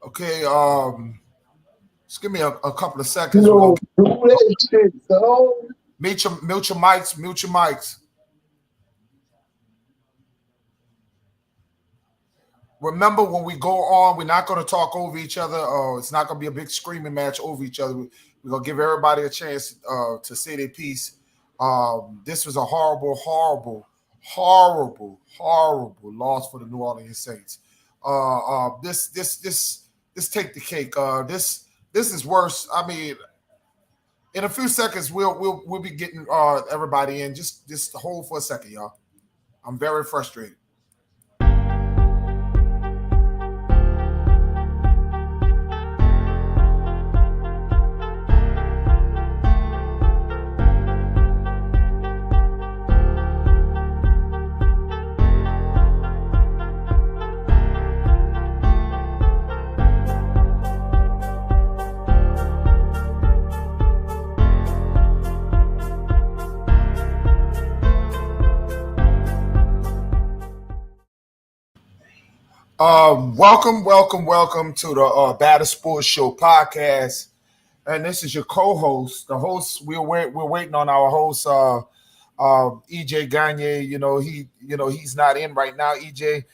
Okay, just give me a couple of You seconds. We're gonna know, do that shit, so. mute your mics, mute your mics. Remember, when we go on, we're not going to talk over each other. It's not going to be a big screaming match over each other. We're going to give everybody a chance to say their piece. This was a horrible, horrible, horrible, horrible loss for the New Orleans Saints. This take the cake. This is worse. I mean, in a few seconds, we'll be getting everybody in. Just hold for a second, y'all. I'm very frustrated. Welcome to the Batter Sports Show podcast, and this is your co-host. The host we're waiting on our host, EJ Gagne. He's not in right now. EJ,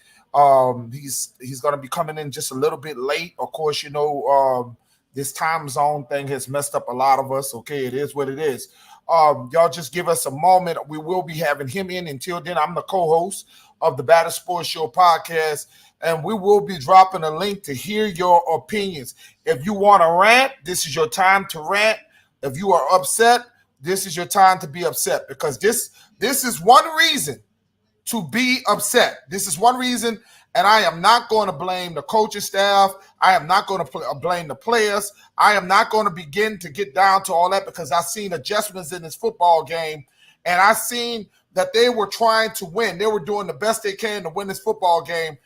he's going to be coming in just a little bit late. Of course, this time zone thing has messed up a lot of us. Okay, it is what it is. Y'all just give us a moment. We will be having him in. Until then, I'm the co-host of the Batter Sports Show podcast, and we will be dropping a link to hear your opinions. If you want to rant, this is your time to rant. If you are upset, this is your time to be upset, because this is one reason to be upset. This is one reason, and I am not going to blame the coaching staff. I am not going to blame the players. I am not going to begin to get down to all that, because I've seen adjustments in this football game, and I've seen that they were trying to win. They were doing the best they can to win this football game.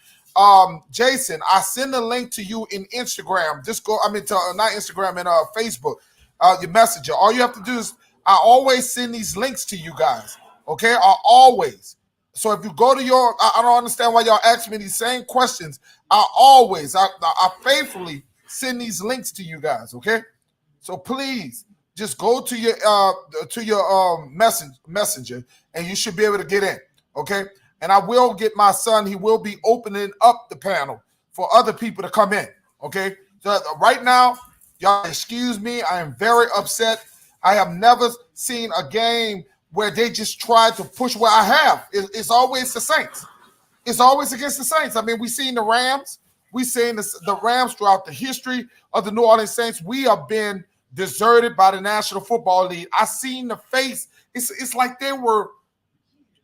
Jason, I send a link to you in Instagram. Just go, not Instagram, and Facebook, your messenger. All you have to do is, I always send these links to you guys. Okay, I always. So if you go to I don't understand why y'all ask me these same questions. I faithfully send these links to you guys. Okay, so please just go to your messenger, and you should be able to get in. Okay, and I will get my son. He will be opening up the panel for other people to come in. Okay, so right now, y'all excuse me. I am very upset. I have never seen a game where they just tried to push where I have. It's always the Saints. It's always against the Saints. I mean, we've seen the Rams. We've seen the Rams throughout the history of the New Orleans Saints. We have been deserted by the National Football League. I seen the face. It's like they were.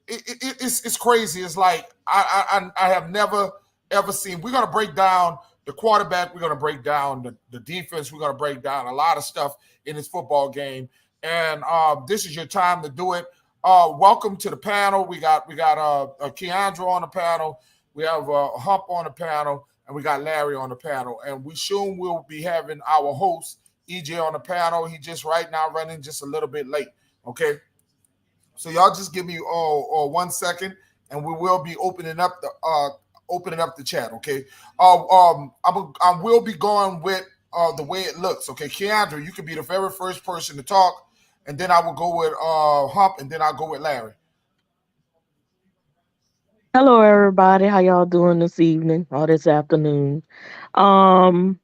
It's crazy. It's like I have never ever seen. We're gonna break down the quarterback. We're gonna break down the defense. We're gonna break down a lot of stuff in this football game. And this is your time to do it. Welcome to the panel. We got Keandra on the panel. We have Hump on the panel, and we got Larry on the panel. And we soon will be having our host EJ on the panel. He just right now running just a little bit late. Okay, so y'all just give me 1 second, and we will be opening up the chat. Okay, I will be going with the way it looks. Okay, Keandra, you can be the very first person to talk. And then I will go with Hump, and then I'll go with Larry. Hello, everybody. How y'all doing this evening or this afternoon? Um,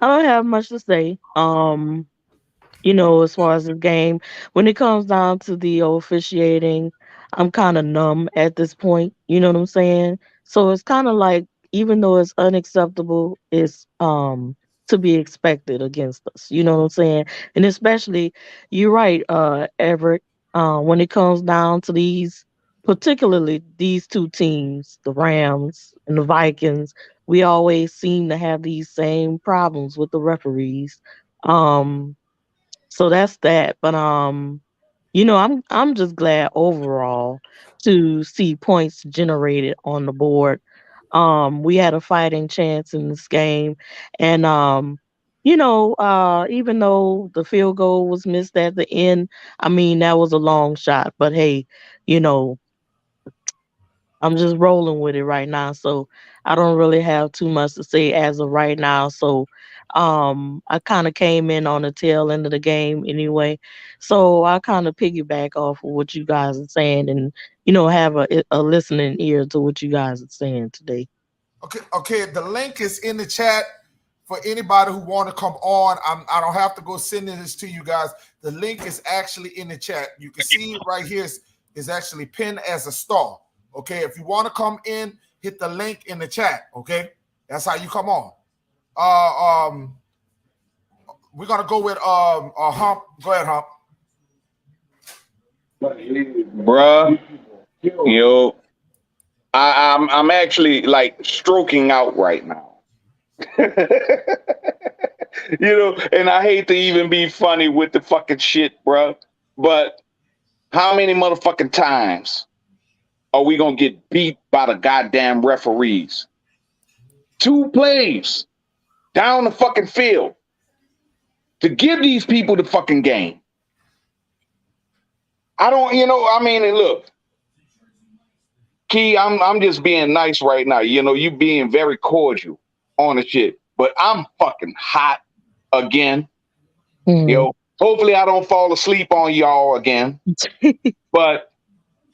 I don't have much to say. As far as the game, when it comes down to the officiating, I'm kind of numb at this point. You know what I'm saying? So it's kind of like, even though it's unacceptable, it's to be expected against us. You know what I'm saying? And especially, you're right, Everett. When it comes down to particularly these two teams, the Rams and the Vikings, we always seem to have these same problems with the referees. Um, so that's that. But I'm just glad overall to see points generated on the board. We had a fighting chance in this game, and even though the field goal was missed at the end, I mean that was a long shot. But hey, you know, I'm just rolling with it right now. So I don't really have too much to say as of right now. So I kind of came in on the tail end of the game anyway. So I kind of piggyback off of what you guys are saying and have a listening ear to what you guys are saying today. Okay. The link is in the chat for anybody who want to come on. I don't have to go sending this to you guys. The link is actually in the chat. You can see it right here is actually pinned as a star. Okay, if you want to come in, hit the link in the chat. Okay, that's how you come on. We're gonna go with Hump. Go ahead, Hump. Bruh, I'm actually like stroking out right now. And I hate to even be funny with the fucking shit, bruh. But how many motherfucking times are we gonna get beat by the goddamn referees? 2 plays down the fucking field to give these people the fucking game. I don't, look, Key, I'm just being nice right now. You being very cordial on the shit, but I'm fucking hot again. Hopefully I don't fall asleep on y'all again. But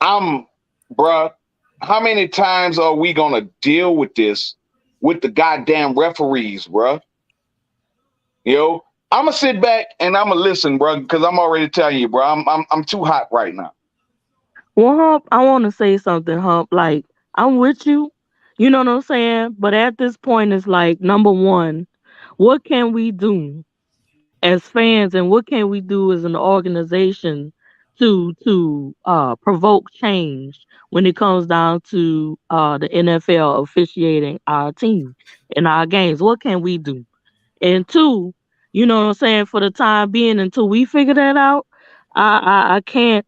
bruh, how many times are we gonna deal with this with the goddamn referees, bruh? I'm gonna sit back and I'm gonna listen, bruh, because I'm already telling you, bruh, I'm too hot right now. Well, Hump, I want to say something, Hump. Like, I'm with you. You know what I'm saying? But at this point, it's like, number one, what can we do as fans and what can we do as an organization to provoke change when it comes down to the NFL officiating our team and our games? What can we do? And two, you know what I'm saying, for the time being until we figure that out, I can't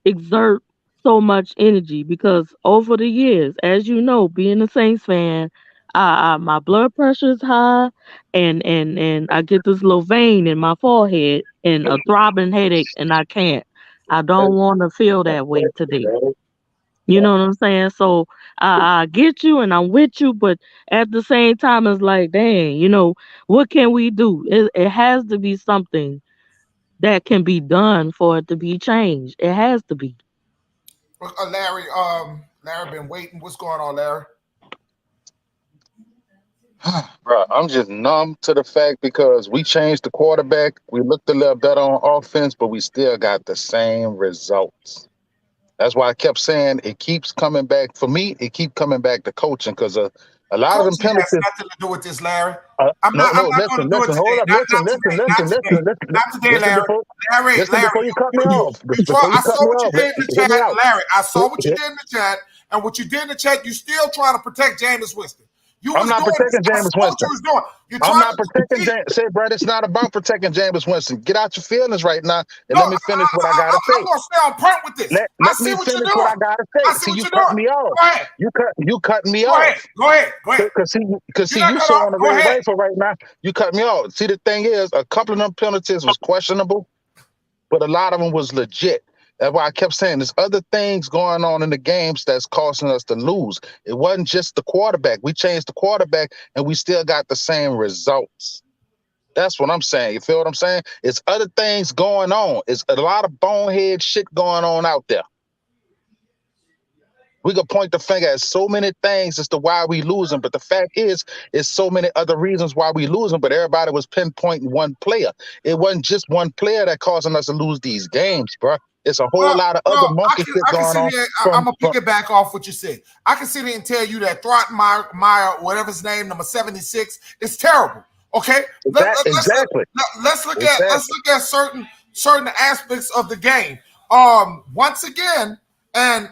exert so much energy because over the years, as you know, being a Saints fan, my blood pressure is high, and I get this little vein in my forehead and a throbbing headache, and I don't want to feel that way today. You know what I'm saying? So I get you and I'm with you, but at the same time, it's like, dang, what can we do? It has to be something that can be done for it to be changed. It has to be. Larry been waiting. What's going on, Larry? Bro, I'm just numb to the fact because we changed the quarterback. We looked a little better on offense, but we still got the same results. That's why I kept saying it keeps coming back. For me, it keeps coming back to coaching because a lot of them Coaching has penalties. nothing to do with this, Larry. No, I'm not going listen, to do it today. hold up, Not today, Larry. listen before you cut me off. I saw what you did in the Hear chat, me out. Larry. I saw what you did in the chat, and what you did in the chat, you still trying to protect Jameis Winston. I'm not protecting Jameis Winston. I'm not protecting Jameis. Say, Brad, it's not about protecting Jameis Winston. Get out your feelings right now and let me finish what I gotta say. I'm gonna stay on point with this. Let me finish what I gotta say. See, you cut me off. Go ahead. You cut me off. Go ahead. Because you so on the red rifle right now. You cut me off. See, the thing is, a couple of them penalties was questionable, but a lot of them was legit. That's why I kept saying there's other things going on in the games that's causing us to lose. It wasn't just the quarterback. We changed the quarterback and we still got the same results. That's what I'm saying. You feel what I'm saying? It's other things going on. It's a lot of bonehead shit going on out there. We could point the finger at so many things as to why we losing, but the fact is, it's so many other reasons why we losing, but everybody was pinpointing one player. It wasn't just one player that causing us to lose these games, bro. It's a whole lot of other monkey shit going on. I'm going to piggyback off what you said. I can sit here and tell you that Throttmeyer, whatever his name, number 76, is terrible. Okay? Exactly. Let's look at certain aspects of the game. Once again, and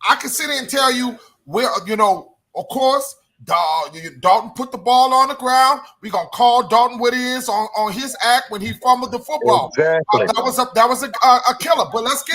I can sit here and tell you where, of course, Dalton put the ball on the ground. We're going to call Dalton what it is on his act when he fumbled the football. Exactly. That was a killer. But let's go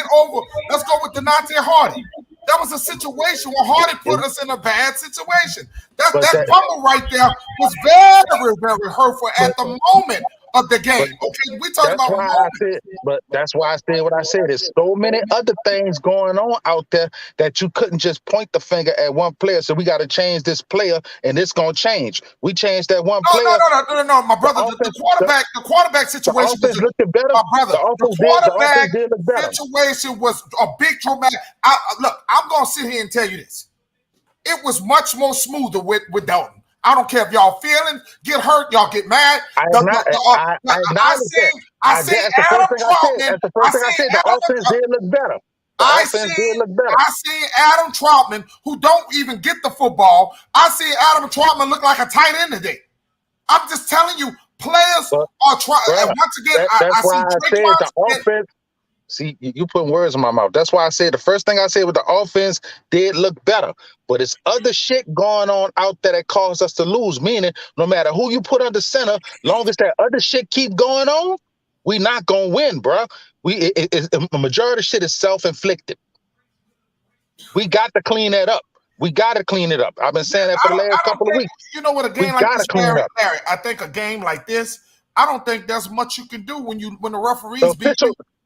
with Deontay Hardy. That was a situation where Hardy put us in a bad situation. That fumble right there was very, very hurtful at the moment of the game. Okay, we talking about moments. But that's why I said what I said. There's so many other things going on out there that you couldn't just point the finger at one player. So we got to change this player, and it's gonna change. We changed that one player. No, my brother. The quarterback situation was looking better. My brother, the quarterback situation was a big dramatic. Look, I'm gonna sit here and tell you this. It was much more smoother with Dalton. I don't care if y'all feeling, get hurt, y'all get mad. I see Adam Troutman. The offense did look better. I see Adam Troutman, who don't even get the football. I see Adam Troutman look like a tight end today. I'm just telling you, players are trying. And once again, I see the offense. See, you putting words in my mouth. That's why I said the first thing I said with the offense did look better. But it's other shit going on out there that caused us to lose. Meaning, no matter who you put under center, long as that other shit keep going on, we not gonna win, bro. The majority of shit is self-inflicted. We got to clean that up. We got to clean it up. I've been saying that for the last couple of weeks. You know what? A game like this, Larry, I think a game like this, I don't think there's much you can do when the referees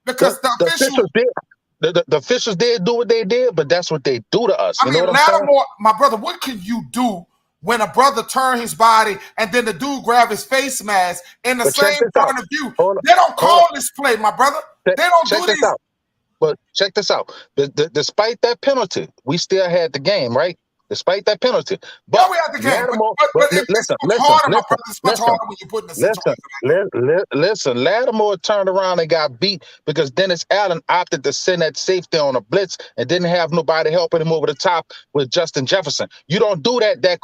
because the officials did do what they did, but that's what they do to us. Lattimore, my brother, what can you do when a brother turn his body and then the dude grab his face mask in the same point of view? They don't call this play, my brother. They don't do this. But check this out. Despite that penalty, we still had the game, right? Despite that penalty. But we had the game. Listen, Lattimore turned around and got beat because Dennis Allen opted to send that safety on a blitz and didn't have nobody helping him over the top with Justin Jefferson. You don't do that at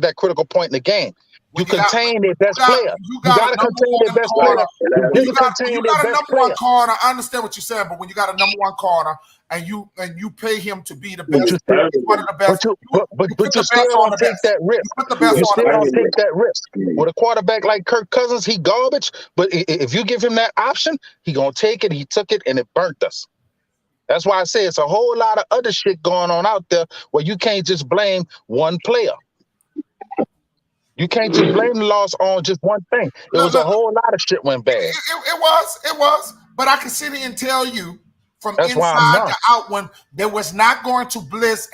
that critical point in the game. You contain their best player. You got to contain their best player. You got a number one corner. I understand what you're saying, but when you got a number one corner and you pay him to be the best, one of the best, but you still don't take that risk. You still don't take that risk. With a quarterback like Kirk Cousins, he garbage. But if you give him that option, he gonna take it. He took it, and it burnt us. That's why I say it's a whole lot of other shit going on out there where you can't just blame one player. You can't just blame the loss on just one thing. It was a whole lot of shit went bad. It was. But I can sit here and tell you from inside to out when there was not going to blitz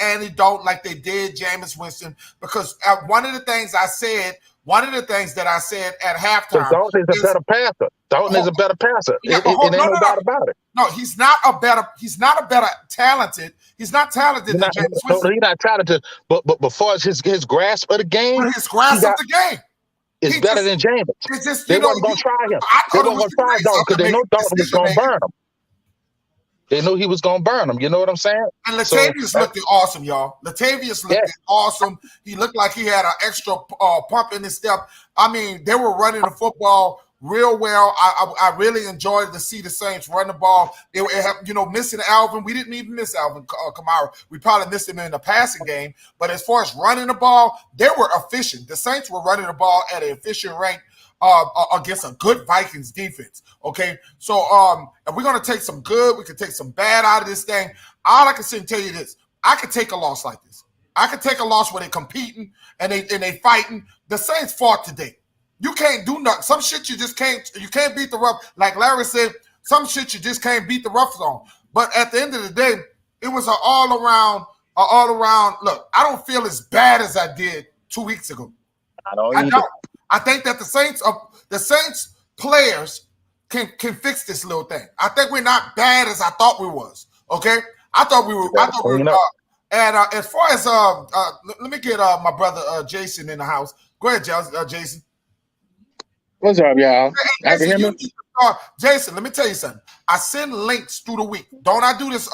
Andy Dalton like they did Jameis Winston, because one of the things that I said at halftime. Dalton is a better passer. Dalton is a better passer. It ain't no doubt about it. No, he's not a better talented. He's not talented than Jameis Winston. He's not talented, but before his grasp of the game, his grasp of the game is better than Jameis. They wasn't gonna try him. They wasn't gonna try Dalton because they knew Dalton was gonna burn him. They knew he was gonna burn them. You know what I'm saying? And Latavius looked awesome, y'all. Latavius looked awesome. He looked like he had an extra pump in his step. I mean, they were running the football real well. I really enjoyed to see the Saints run the ball. They were, missing Alvin. We didn't even miss Alvin Kamara. We probably missed him in the passing game. But as far as running the ball, they were efficient. The Saints were running the ball at an efficient rate against a good Vikings defense. Okay, so if we're gonna take some good, we can take some bad out of this thing. All I can say and tell you this: I could take a loss like this. I could take a loss where they're competing and they fighting. The Saints fought today. You can't do nothing. Some shit you just can't. You can't beat the rough. Like Larry said, some shit you just can't beat the rough on. But at the end of the day, it was an all around. Look, I don't feel as bad as I did 2 weeks ago. I don't. I think that the Saints players can fix this little thing. I think we're not bad as I thought we was. Okay, I thought we were. And as far as let me get my brother Jason in the house. Go ahead, Jason. What's up, y'all? Jason, let me tell you something. I send links through the week. Don't I do this?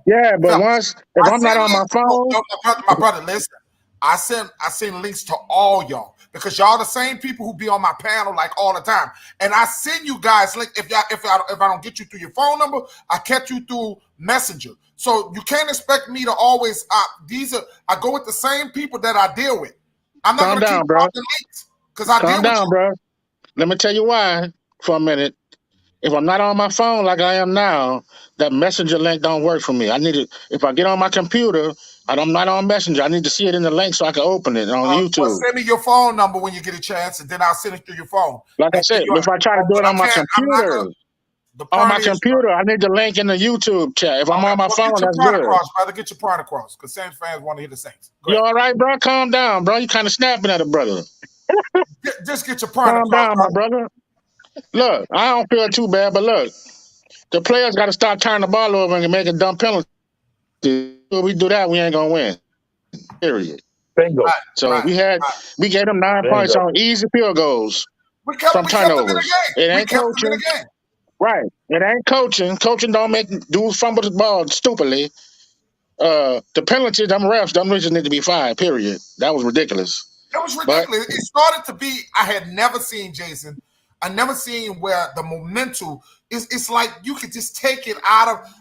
Yeah, but if I'm not on my phone, my brother, listen. I send links to all y'all because y'all the same people who be on my panel like all the time, and I send you guys link. If I don't get you through your phone number, I catch you through Messenger. So you can't expect me to always. I go with the same people that I deal with. I'm not gonna keep bro. The links because I deal with you. Bro. Let me tell you why for a minute. If I'm not on my phone like I am now, that Messenger link don't work for me. I need it. If I get on my computer I'm not on Messenger. I need to see it in the link so I can open it on YouTube. Well, send me your phone number when you get a chance, and then I'll send it through your phone. Like I said, if I try to do it on my computer, I need the link in the YouTube chat. If I'm on my phone, that's good. Across, brother. Get your point across, because Saints fans want to hear the Saints. You all right, bro? Calm down, bro. You kind of snapping at a brother. Just get your point across. Calm down, my brother. Look, I don't feel too bad, but look, the players got to stop turning the ball over and making dumb penalties. If we do that, we ain't gonna win. Period. Bingo. So we gave them 9 points on easy field goals from turnovers. It ain't coaching. Right. It ain't coaching. Coaching don't make dudes fumble the ball stupidly. The penalties, them refs, them just need to be fined. Period. That was ridiculous. That was ridiculous. It started to be. I had never seen, Jason. I never seen where the momentum is. It's like you could just take it out of.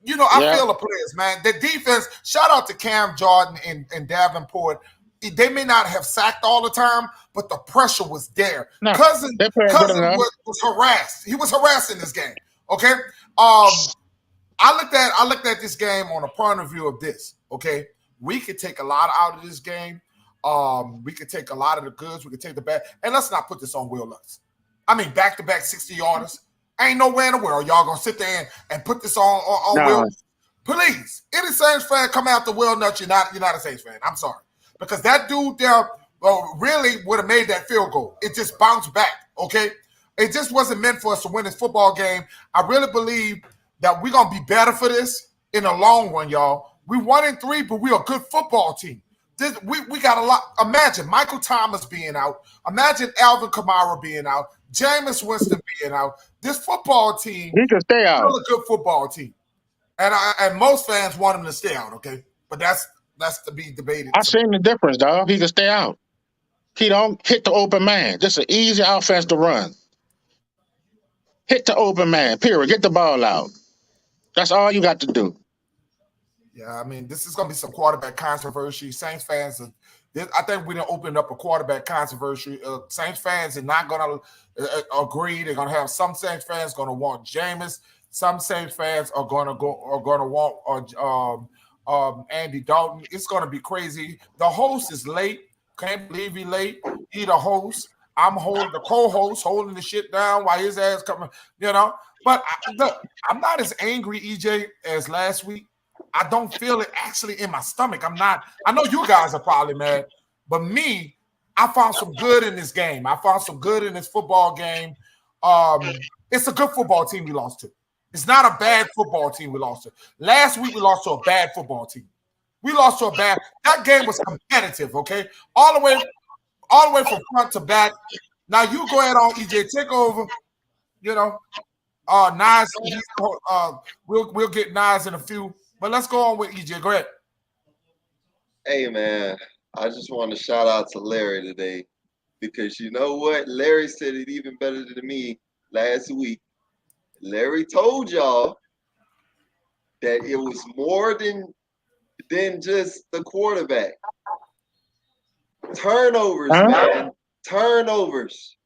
You know, I feel the players, man. The defense. Shout out to Cam Jordan and Davenport. They may not have sacked all the time, but the pressure was there. No, Cousin was harassed. He was harassed in this game. Okay. I looked at this game on a point of view of this. Okay, we could take a lot out of this game. We could take a lot of the goods. We could take the bad. And let's not put this on Will Lutz. I mean, back-to-back 60-yarders. Ain't nowhere in the world y'all gonna sit there and put this on Will. Please, any Saints fan come after Will Lutz, you're not a Saints fan. I'm sorry. Because that dude there really would have made that field goal. It just bounced back, okay? It just wasn't meant for us to win this football game. I really believe that we're going to be better for this in the long run, y'all. We 1-3, but we're a good football team. We got a lot. Imagine Michael Thomas being out. Imagine Alvin Kamara being out. Jameis Winston being out. This football team he can stay out. Still a good football team. And most fans want him to stay out, okay? But that's to be debated. I seen the difference, dog. He can stay out. He don't hit the open man. Just an easy offense to run. Hit the open man, period. Get the ball out. That's all you got to do. Yeah, I mean, this is going to be some quarterback controversy. Saints fans, I think we're going to open up a quarterback controversy. Saints fans are not going to agree. They're going to have some Saints fans going to want Jameis. Some Saints fans are going to want Andy Dalton. It's going to be crazy. The host is late. Can't believe he's late. He the host. I'm holding the co-host, holding the shit down while his ass coming, you know. But look, I'm not as angry, EJ, as last week. I don't feel it actually in my stomach. I'm not. I know you guys are probably mad, but me, I found some good in this game. I found some good in this football game. It's a good football team we lost to. It's not a bad football team we lost to. Last week we lost to a bad football team. We lost to a bad. That game was competitive, okay? All the way from front to back. Now you go ahead on EJ, take over. You know, Nas. We'll get Nas in a few, but let's go on with EJ. Go ahead. Hey man, I just want to shout out to Larry today because you know what? Larry said it even better than me last week. Larry told y'all that it was more than just the quarterback. Turnovers, man. Turnovers.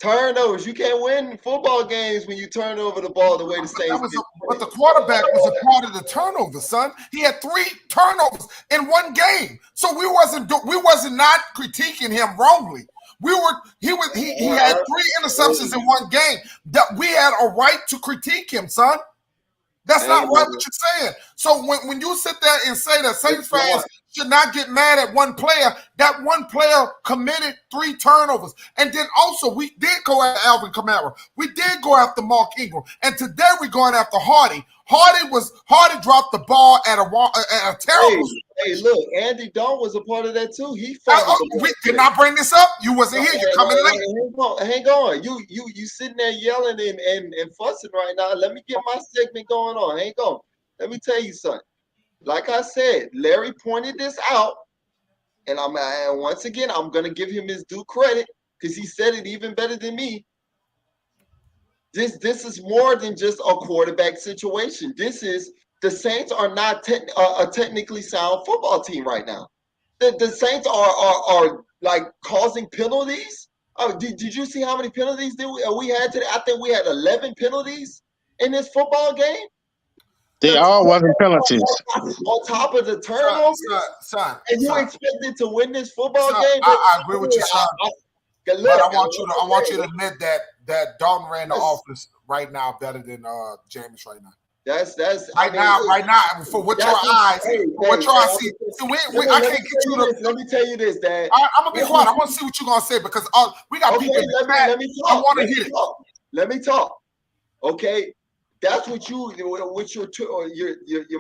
You can't win football games when you turn over the ball the way the Saints did. But the quarterback was a part of the turnover, son. He had 3 turnovers in one game. So we wasn't not critiquing him wrongly. He had 3 interceptions in one game. That we had a right to critique him, son. That's not right what you're saying. So when you sit there and say that Saints fans should not get mad at one player, that one player committed 3 turnovers. And then also we did go after Alvin Kamara. We did go after Mark Ingram. And today we're going after Hardy. Hardy dropped the ball at a terrible. Hey, look, Andy Dalton was a part of that too. He we did not bring this up. You wasn't here. You're coming late. Hang on. You sitting there yelling and fussing right now. Let me get my segment going on. Hang on. Let me tell you something. Like I said, Larry pointed this out, and once again I'm gonna give him his due credit because he said it even better than me. This is more than just a quarterback situation. This is the Saints are not a technically sound football team right now. The Saints are like causing penalties. Did you see how many penalties we had today? I think we had 11 penalties in this football game. They all wasn't penalties. On top of the turnovers, and you expected to win this football game. I agree with you, son. But I want you to admit that Dalton ran the offense right now better than James right now. That's right now for what your eyes see. I can't get you to. Let me tell you this, Dad. I'm gonna be quiet. I want to see what you're gonna say because we got people. Let me talk. I want to hear it. Let me talk. Okay, that's what you're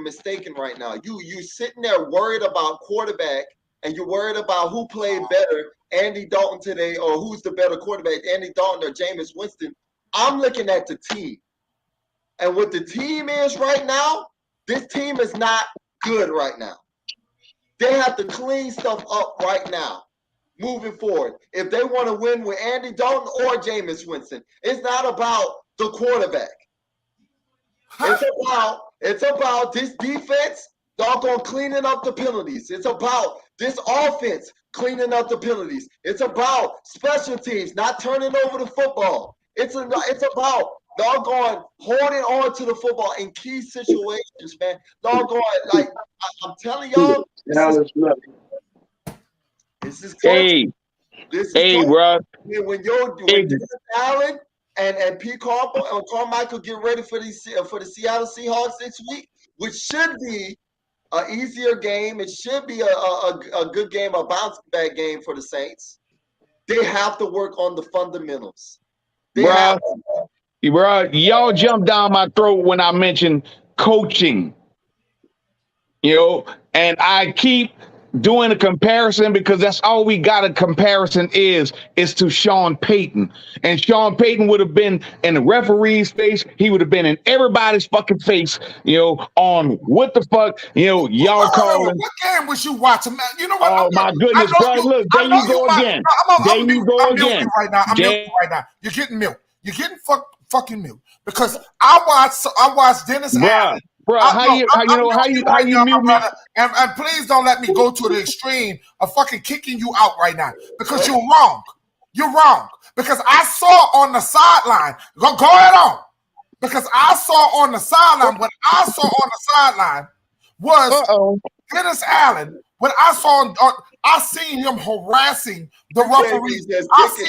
mistaken right now. You sitting there worried about quarterback, and you're worried about who played better, Andy Dalton today, or who's the better quarterback, Andy Dalton or Jameis Winston. I'm looking at the team. And what the team is right now, this team is not good right now. They have to clean stuff up right now, moving forward. If they want to win with Andy Dalton or Jameis Winston, it's not about the quarterback. It's about this defense, doggone cleaning up the penalties. It's about this offense cleaning up the penalties. It's about special teams not turning over the football. It's about doggone holding on to the football in key situations, man. Doggone, like I'm telling y'all, this is coaching. Hey, bro. When Dennis Allen and Pete Carmichael get ready for the Seattle Seahawks this week, which should be an easier game. It should be a good game, a bounce back game for the Saints. They have to work on the fundamentals. Y'all jumped down my throat when I mentioned coaching, and I keep doing a comparison because that's all we got. A comparison is to Sean Payton, and Sean Payton would have been in the referee's face. He would have been in everybody's fucking face, on what the fuck, y'all calling. What game was you watching? You know what? Oh my goodness, bro! Look, there you go again. There you go again. Right now, I'm muting right now. You're getting milk. You're getting fucking milk because I watched Dennis Allen. Bro, how you mute me? And please don't let me go to the extreme of fucking kicking you out right now because you're wrong. You're wrong because I saw on the sideline. Go ahead on because I saw on the sideline. What I saw on the sideline was Dennis Allen. What I saw I seen him harassing the referees. I see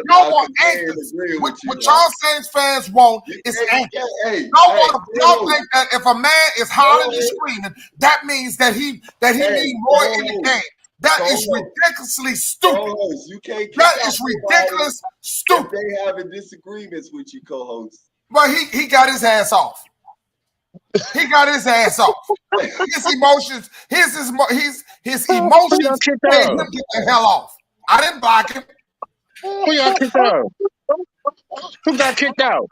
y'all want anchors. What y'all Saints fans want is anchors. Y'all think that if a man is hollering and screaming, that means that he needs more in the game. That is ridiculously stupid. That is ridiculous, stupid. They having disagreements with you, co-host. But he got his ass off. He got his ass off. His emotions made him get the hell off. I didn't block him. Who got kicked out? Who got kicked out?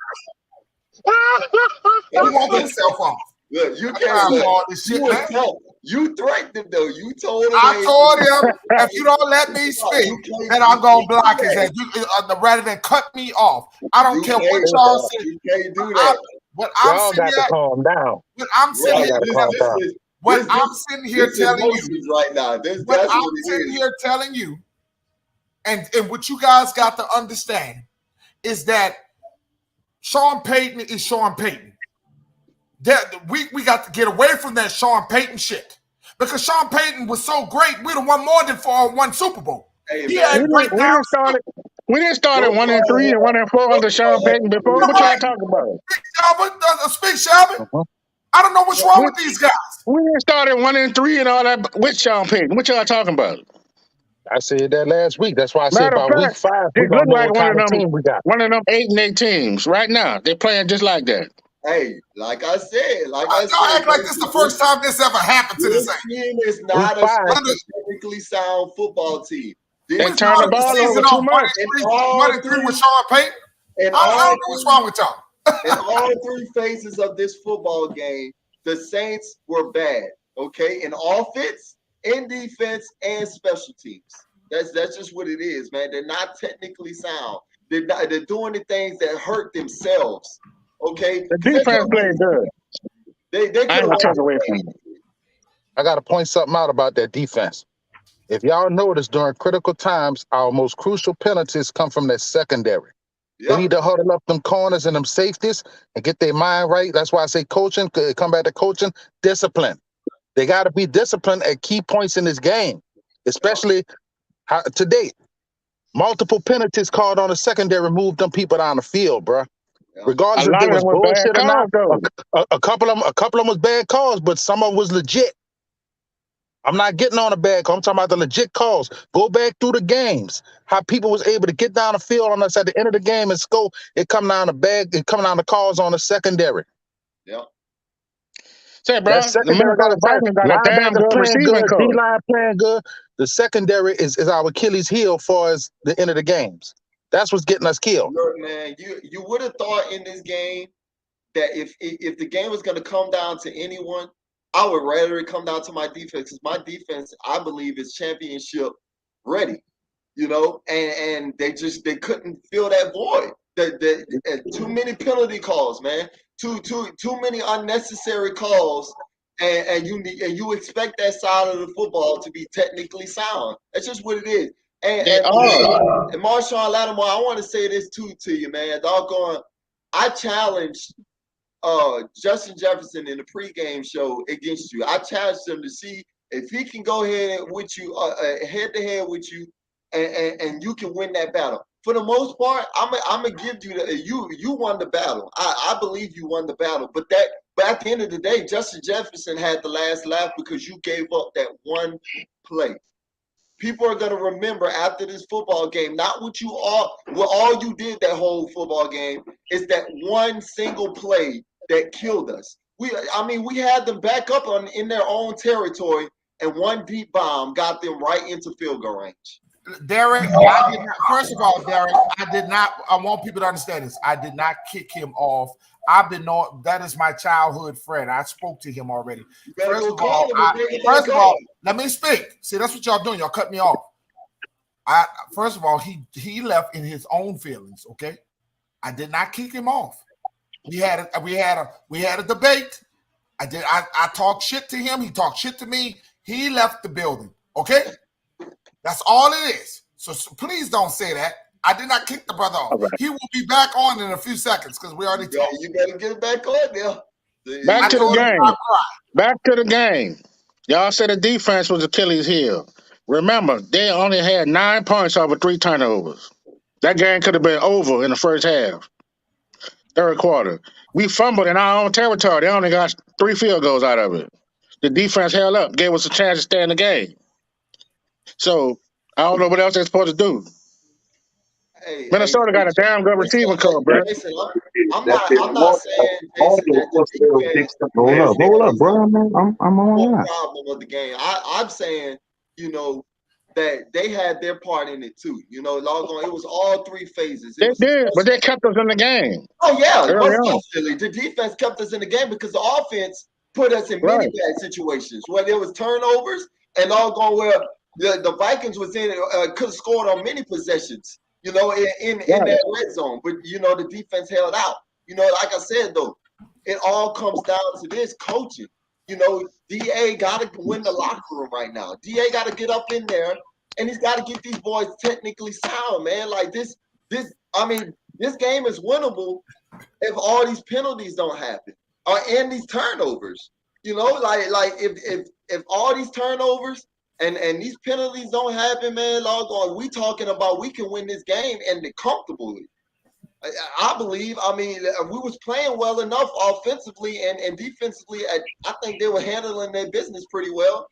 He won't himself off. Look, you can't all this shit, man. You threatened him though. You told him. I told him if you don't let me speak, then I'm gonna block his ass. Rather than cut me off. I don't care what y'all say. You can't do that. What I'm sitting here, calm down. What I'm sitting here telling you right now. What I'm sitting here telling you, and what you guys got to understand is that Sean Payton is Sean Payton. That we got to get away from that Sean Payton shit because Sean Payton was so great. We'd have won more than one Super Bowl. Hey, we didn't start at 1-3 and 1-4 under Sean Payton before. What y'all talking about? Speak, Shelby. I don't know what's wrong with these guys. We didn't start at 1-3 and all that with Sean Payton. What y'all talking about? I said that last week. That's why I said about week 5. They look like one of them 8-8 teams right now. They're playing just like that. Hey, like I said, y'all act like this is the first time this ever happened to this team. Is not a technically sound football team. They turn the ball over too much. 1-3 with Sean Payton. I don't know what's wrong with y'all. In all three phases of this football game, the Saints were bad. Okay, in offense, in defense, and special teams. That's just what it is, man. They're not technically sound. They're doing the things that hurt themselves. Okay, the defense played good. They I ain't gonna take away from them. I got to point something out about that defense. If y'all notice, during critical times, our most crucial penalties come from that secondary. They need to huddle up them corners and them safeties and get their mind right. That's why I say coaching, come back to coaching, discipline. They got to be disciplined at key points in this game, especially to date. Multiple penalties called on the secondary moved them people down the field, bro. Regardless if they was bullshit or not, a couple of them was bad calls, but some of them was legit. I'm not getting on a bad call. I'm talking about the legit calls. Go back through the games. How people was able to get down the field on us at the end of the game and score. It come down the calls on the secondary. Yeah. Say, bro, the Minnesota Vikings got a damn good receiving coach. D-line playing good. The secondary is our Achilles heel for as the end of the games. That's what's getting us killed. Look, man, you would have thought in this game that if the game was going to come down to anyone, I would rather it come down to my defense, because my defense, I believe, is championship ready. You know, and they couldn't fill that void. Too many penalty calls, man. Too many unnecessary calls, and you expect that side of the football to be technically sound. That's just what it is. And Marshawn Lattimore, I want to say this too to you, man. Doggone, I challenged Justin Jefferson in the pregame show against you. I challenged him to see if he can go ahead with you, head to head with you, and you can win that battle. For the most part, I'm gonna give you you won the battle. I believe you won the battle. But at the end of the day, Justin Jefferson had the last laugh because you gave up that one play. People are gonna remember after this football game, not what all you did that whole football game, is that one single play that killed us. We had them back up in their own territory, and one deep bomb got them right into field goal range. Derek, first of all, Derek, I want people to understand this. I did not kick him off. That is my childhood friend. I spoke to him already. First of all, let me speak. See, that's what y'all doing. Y'all cut me off. First of all, he left in his own feelings. Okay, I did not kick him off. We had a debate. I talked shit to him. He talked shit to me. He left the building. Okay. That's all it is. So please don't say that. I did not kick the brother off. Right. He will be back on in a few seconds because we already talked. You better get it back on there. Back to the game. Back to the game. Y'all said the defense was Achilles' heel. Remember, they only had 9 points over 3 turnovers. That game could have been over in the first half. Third quarter. We fumbled in our own territory. They only got 3 field goals out of it. The defense held up, gave us a chance to stay in the game. So I don't know what else they're supposed to do. Minnesota got a damn good receiving core, bro. Listen, I'm not saying Jason, that the hold up, bro. I'm on that. Problem with the game. I'm saying, that they had their part in it too. It was all 3 phases. They did, but they kept us in the game. Oh yeah, definitely. The defense kept us in the game because the offense put us in many bad situations where there was turnovers and where the Vikings was in could have scored on many possessions, in that red zone. But the defense held out. Like I said though, it all comes down to this coaching. DA got to win the locker room right now. DA got to get up in there and he's got to get these boys technically sound, man. Like this game is winnable if all these penalties don't happen and these turnovers. Like if all these turnovers and these penalties don't happen, man, we talking about we can win this game and comfortably. I believe. we was playing well enough offensively and defensively. I think they were handling their business pretty well,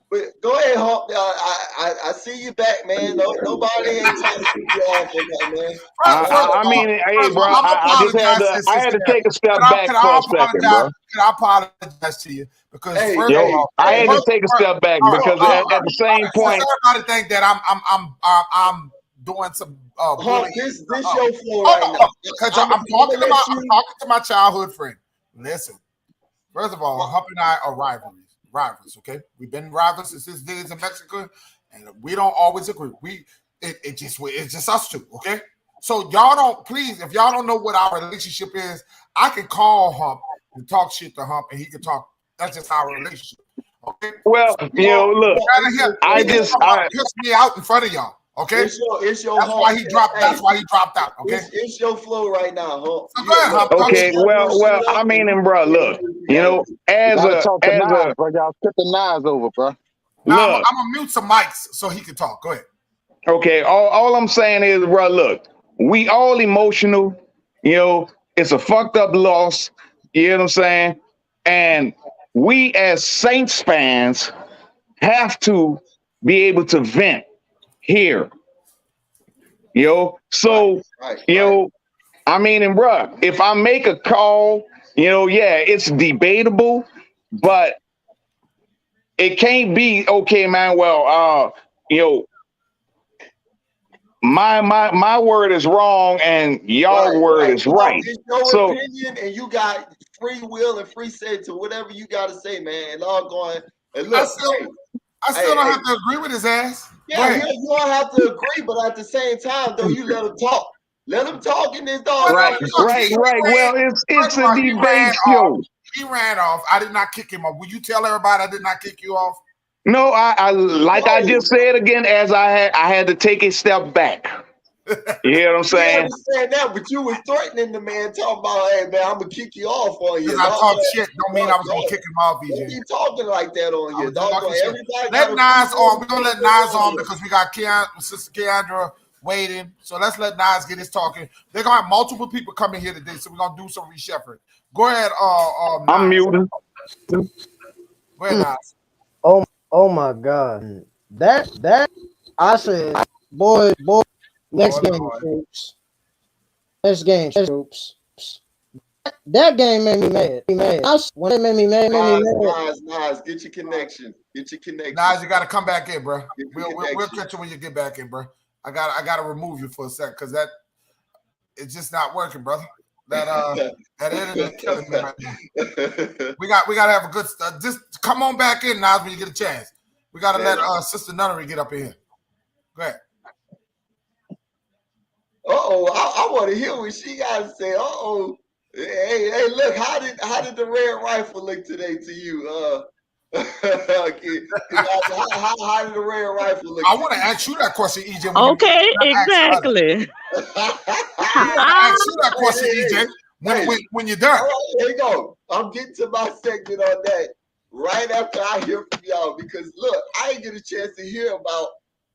But go ahead, Hump. I see you back, man. Nobody ain't trying to keep you off on that, man. Hey, bro. I had to take a step back for a second, bro. Can I apologize to you? Because I had to take a step back because at the same point, everybody think that I'm doing some. This your floor right now. Because I'm talking to my childhood friend. Listen, first of all, Hump and I are rivals, okay? We've been rivals since his days in Mexico, and we don't always agree. It's just us two, okay? So y'all don't, please, if y'all don't know what our relationship is, I can call Hump and talk shit to Hump, and he can talk. That's just our relationship, okay? Well, look, piss me out in front of y'all, Okay, it's your that's why he dropped. That's why he dropped out. Okay, it's your flow right now, huh? So go ahead, Hump. Okay, well, I mean, and bro, look, you know, as a, bro, y'all put the knives over, bro. Now I'm gonna mute some mics so he can talk. Go ahead. Okay, all I'm saying is, bro, look, we all emotional. You know, it's a fucked up loss. You know what I'm saying? And we as Saints fans have to be able to vent here. You know, so you know, I mean, and bruh, if I make a call, you know, yeah, it's debatable, but it can't be okay, man. Well, you know, my word is wrong and y'all word is right. It's your So opinion, and you got free will and free say to whatever you got to say, man. And all going. And look, I still don't have to agree with his ass. Yeah, you don't have to agree, but at the same time, though, you let him talk. Let him talk in this dog. Right. Well, it's a debate show. He ran off. I did not kick him off. Will you tell everybody I did not kick you off? No, I like I just said again, as I had to take a step back. You hear what I'm saying? I understand that, but you was threatening the man, talking about, hey man, I'm gonna kick you off on you. Because I talk shit don't mean I was gonna kick him off, VJ. Don't be talking like that on you. Let Nas on. We're gonna let Nas on because we got Sister Keandra waiting. So let's let Nas get his talking. They're gonna have multiple people coming here today, so we're gonna do some reshuffling. Go ahead, I'm muting. Go ahead, Nas. Oh my God. That I said, boy, next game, troops. Next game, troops. That game made me mad. When it made me mad, Nas, get your connection. Nas, you gotta come back in, bro. We'll catch you when you get back in, bro. I gotta remove you for a sec because it's just not working, brother. That internet killing me right now. We gotta have a good just come on back in, Nas, when you get a chance. We gotta let Sister Nunnery get up in here. Go ahead. I want to hear what she got to say. Hey, look, how did the red rifle look today to you? How did the red rifle look? I want to ask you that question, EJ. Okay, exactly. I want to ask you that question, EJ. When you're done. All right, here you go. I'm getting to my segment on that right after I hear from y'all because look, I didn't get a chance to hear about.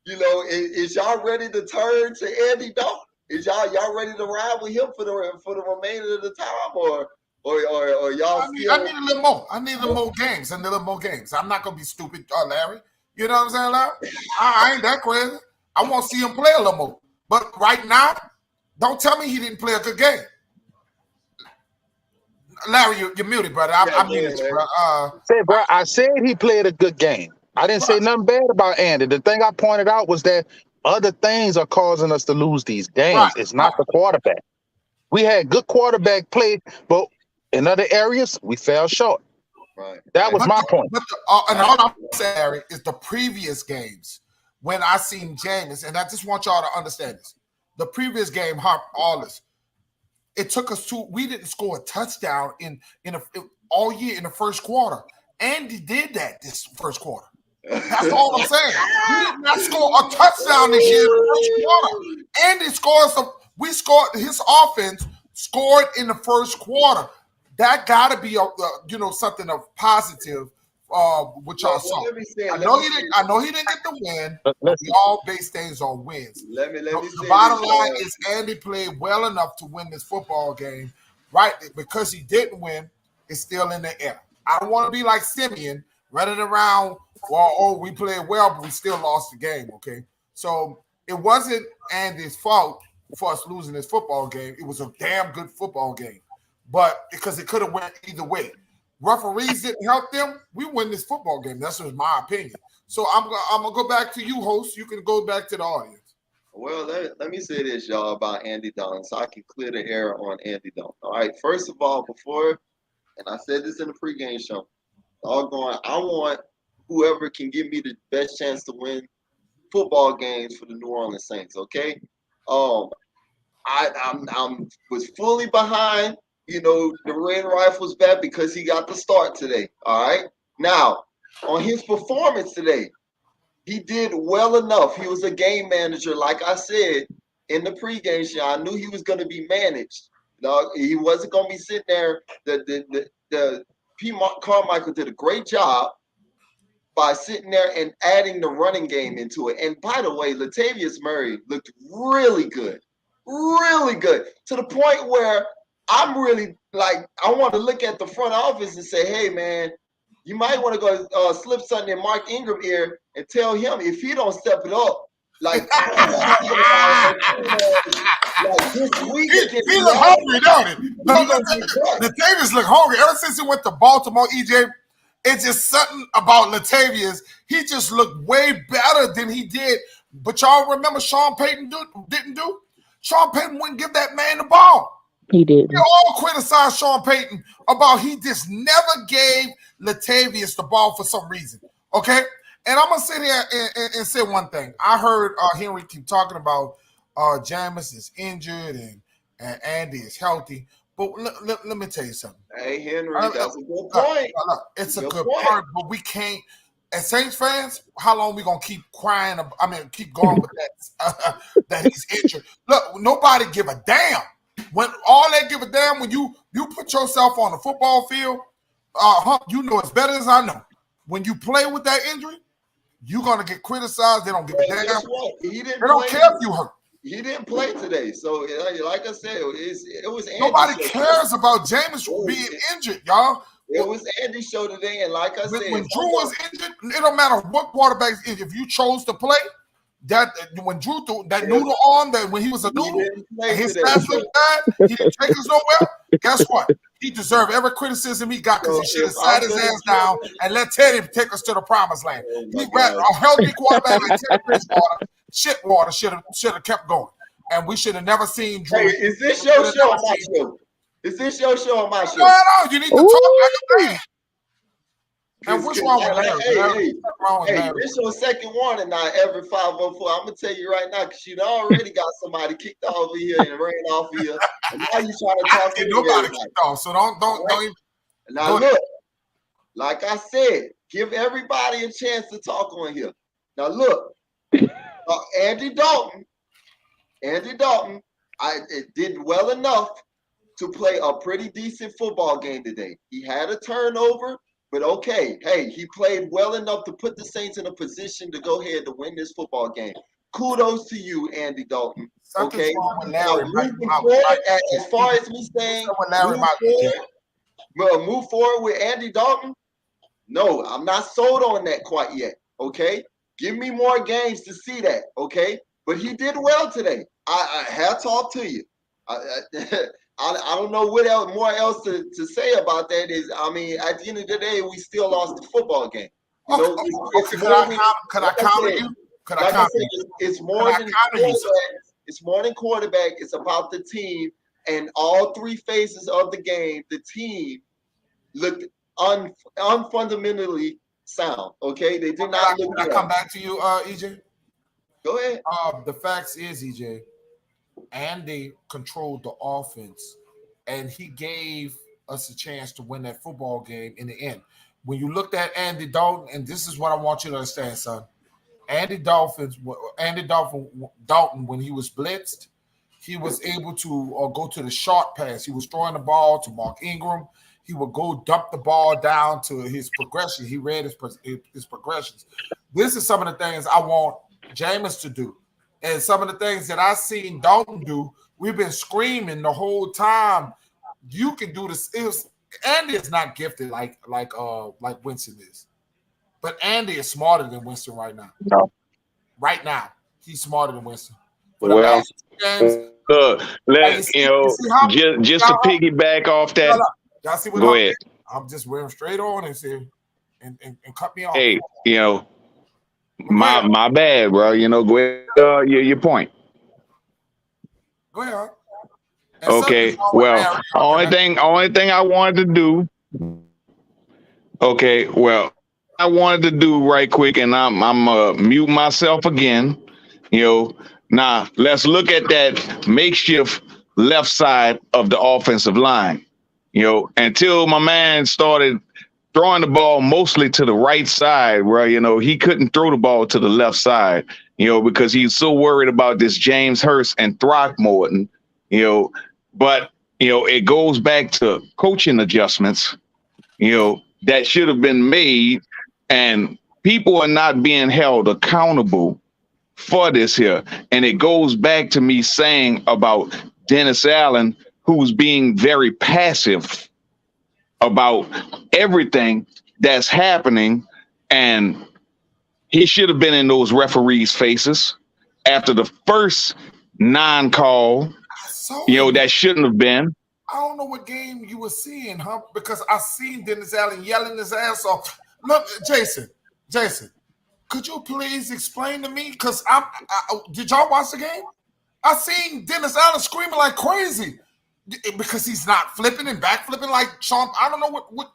You know, is y'all ready to turn to Andy Dalton? Is y'all ready to ride with him for the remainder of the time, or y'all? I need a little more. I need a little more games. I'm not gonna be stupid, Larry. You know what I'm saying, Larry? I ain't that crazy. I want to see him play a little more. But right now, don't tell me he didn't play a good game. Larry, you're muted, brother. I'm muted, bro. I said he played a good game. I didn't say nothing bad about Andy. The thing I pointed out was that other things are causing us to lose these games. It's not the quarterback. We had good quarterback play, but in other areas, we fell short. That was my point. And all I'm saying, Larry, is the previous games when I seen Jameis, and I just want y'all to understand this. The previous game, it took us we didn't score a touchdown all year in the first quarter. Andy did that this first quarter. That's all I'm saying. We did not score a touchdown this year in the first quarter. Andy scored his offense scored in the first quarter. That gotta be something of positive which y'all saw. I know he didn't get the win. We all base things on wins. The bottom line is Andy played well enough to win this football game, right? Because he didn't win, it's still in the air. I don't want to be like Simeon running around. Well, we played well, but we still lost the game. Okay, so it wasn't Andy's fault for us losing this football game. It was a damn good football game, but because it could have went either way. Referees didn't help them. We win this football game. That's just my opinion. So I'm gonna go back to you, host. You can go back to the audience. Well, let me say this, y'all, about Andy Dalton, so I can clear the air on Andy Dalton. All right. First of all, and I said this in the pregame show, I want whoever can give me the best chance to win football games for the New Orleans Saints. Okay. I was fully behind. The Red Rifles back because he got the start today. All right. Now, on his performance today, he did well enough. He was a game manager, like I said in the pregame show. I knew he was going to be managed. No, he wasn't going to be sitting there. The P. Carmichael did a great job by sitting there and adding the running game into it. And by the way, Latavius Murray looked really good, to the point where I'm really like, I want to look at the front office and say, hey, man, you might want to go slip something in Mark Ingram ear and tell him if he don't step it up, like this week. He look hungry, don't he? Latavius look hungry. Ever since he went to Baltimore, EJ, it's just something about Latavius. He just looked way better than he did. But y'all remember Sean Payton didn't do? Sean Payton wouldn't give that man the ball. He did. We all criticized Sean Payton about he just never gave Latavius the ball for some reason. Okay? And I'm going to sit here and say one thing. I heard Henry keep talking about Jameis is injured and Andy is healthy. But let me tell you something. Hey, Henry, that's a good point. It's a good point, but we can't. As Saints fans, how long we gonna keep crying? Keep going with that that he's injured. Look, nobody give a damn. When all they give a damn when you put yourself on the football field, you know as better as I know. When you play with that injury, you're gonna get criticized. They don't give a damn. They don't care if you hurt. He didn't play today, so like I said, it was Andy's nobody cares about Jameis being injured, y'all. It was Andy's show today, and like I said, when Drew was injured, it don't matter what quarterback is injured. If you chose to play, that when Drew threw that noodle on, that when he was a noodle, and his stats looked bad, he didn't take us nowhere. Guess what? He deserved every criticism he got because he should have sat his ass down and let Teddy take us to the promised land. He ran a healthy quarterback like Teddy Bridgewater. Shitwater should have kept going, and we should have never seen Drew. Hey, is this your show or my show? Is this your show or my show? No, you need to talk like a man. And what's wrong with Larry? Hey, this your second warning now. Every 504, I'm gonna tell you right now, because you already got somebody kicked off of here and ran off here, and now you trying to talk to nobody kicked off. So don't even. Now look, like I said, give everybody a chance to talk on here. Now look. Andy Dalton, did well enough to play a pretty decent football game today. He had a turnover, but okay. Hey, he played well enough to put the Saints in a position to go ahead to win this football game. Kudos to you, Andy Dalton. Okay. Now, moving forward, as far as me saying, move forward with Andy Dalton. No, I'm not sold on that quite yet. Okay. Give me more games to see that, okay? But he did well today. I hats off to you. I don't know what else more else to say about that. Is I mean, at the end of the day, we still lost the football game. You know, could I counter you? It's more than quarterback. It's more than quarterback. It's about the team, and all three phases of the game. The team looked unfundamentally sound. Okay, they did not look good. Can I come back to you, EJ? Go ahead. The facts is, EJ, Andy controlled the offense, and he gave us a chance to win that football game in the end. When you looked at Andy Dalton, and this is what I want you to understand, son. Andy Dalton, when he was blitzed, he was able to go to the short pass. He was throwing the ball to Mark Ingram. He would go dump the ball down to his progression. He read his progressions. This is some of the things I want Jameis to do. And some of the things that I've seen Dalton do, we've been screaming the whole time. You can do this. Andy is not gifted like Winston is. But Andy is smarter than Winston right now. No. Right now, he's smarter than Winston. Well, just to piggyback off that. Y'all see what Go ahead. I'm just wearing straight on and say and cut me off. Hey, my bad, bro. Go ahead. Your point. Go ahead. Okay. Well, only thing I wanted to do. Okay. Well, I wanted to do right quick, and I'm mute myself again. Now let's look at that makeshift left side of the offensive line. Until my man started throwing the ball mostly to the right side, where he couldn't throw the ball to the left side, because he's so worried about this James Hurst and Throckmorton, but it goes back to coaching adjustments, that should have been made, and people are not being held accountable for this here. And it goes back to me saying about Dennis Allen, who's being very passive about everything that's happening, and he should have been in those referees' faces after the first non-call. That shouldn't have been. I don't know what game you were seeing, huh? Because I seen Dennis Allen yelling his ass off. Look, Jason, could you please explain to me? Because did y'all watch the game? I seen Dennis Allen screaming like crazy because he's not flipping and backflipping like Sean. I don't know what.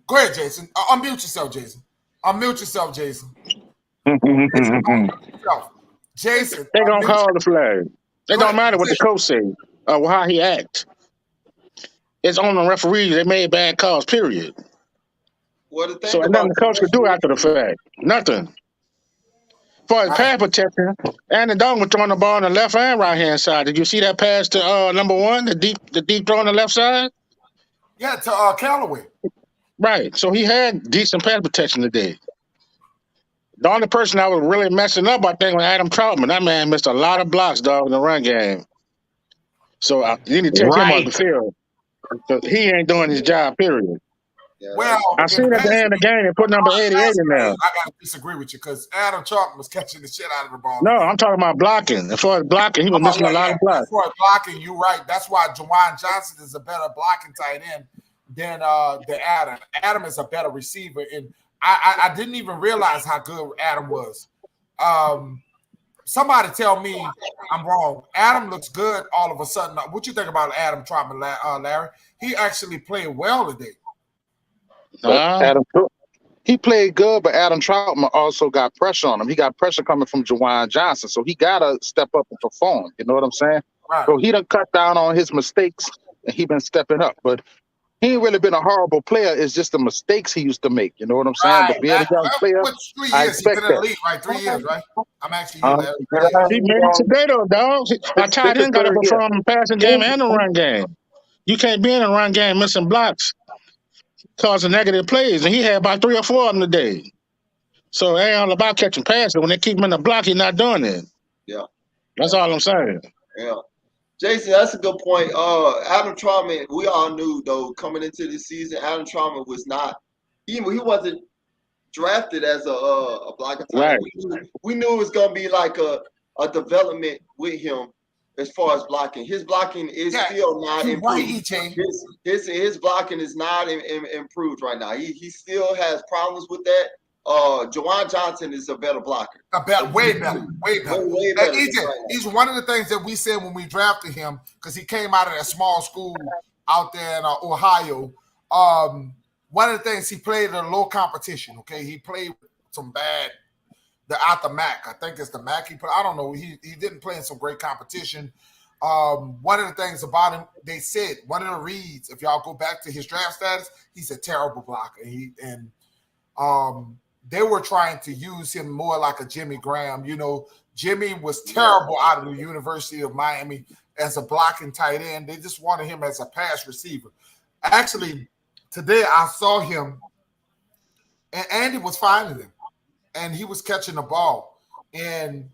Go ahead, Jason. Unmute yourself, Jason. Jason. They gonna call the flag. It don't matter what the coach says or how he acts. It's on the referees. They made bad calls, period. So nothing the coach could do after the fact. Nothing. For his pass protection, Andy Dalton was throwing the ball on the left and right hand side. Did you see that pass to number one, the deep throw on the left side? Yeah, to Callaway. Right. So he had decent pass protection today. The only person I was really messing up, I think, was Adam Troutman. That man missed a lot of blocks, dog, in the run game. So you need to take him off the field. He ain't doing his job, period. Yeah, well, I seen at the end of the game they put number 88 in there. I gotta disagree with you because Adam Troutman was catching the shit out of the ball. No, I'm talking about blocking. As far as blocking, he was missing a lot of blocks. As far as blocking, you're right. That's why Juwan Johnson is a better blocking tight end than Adam. Adam is a better receiver, and I didn't even realize how good Adam was. Somebody tell me I'm wrong. Adam looks good all of a sudden. What you think about Adam Troutman, Larry? He actually played well today. He played good, but Adam Troutman also got pressure on him. He got pressure coming from Juwan Johnson, so he got to step up and perform. You know what I'm saying? Right. So he done cut down on his mistakes, and he been stepping up. But he ain't really been a horrible player. It's just the mistakes he used to make. You know what I'm saying? But being a young player, I expect that. League, right? 3 years, right? I'm actually he made it today, though, dog. I tied in got to perform in the passing game and the run game. You can't be in a run game missing blocks, causing negative plays, and he had about 3 or 4 of them today. So it ain't all about catching passes. When they keep him in the block, he's not doing it. Yeah. That's all I'm saying. Yeah. Jason, that's a good point. Adam Troutman, we all knew, though, coming into this season, Adam Troutman was not, he wasn't drafted as a blocker type. Right. We knew it was going to be like a development with him as far as blocking. His blocking is still not improved. His blocking is not improved right now. He still has problems with that. Juwan Johnson is a better blocker. Way better. He's one of the things that we said when we drafted him, because he came out of that small school out there in Ohio. One of the things, he played at a low competition. Okay, he played with some bad. Out the MAC, I think it's the MAC he put. I don't know. He didn't play in some great competition. One of the things about him, they said one of the reads. If y'all go back to his draft status, he's a terrible blocker. They were trying to use him more like a Jimmy Graham. You know, Jimmy was terrible out of the University of Miami as a blocking tight end. They just wanted him as a pass receiver. Actually, today I saw him, and Andy was finding him, and he was catching the ball. And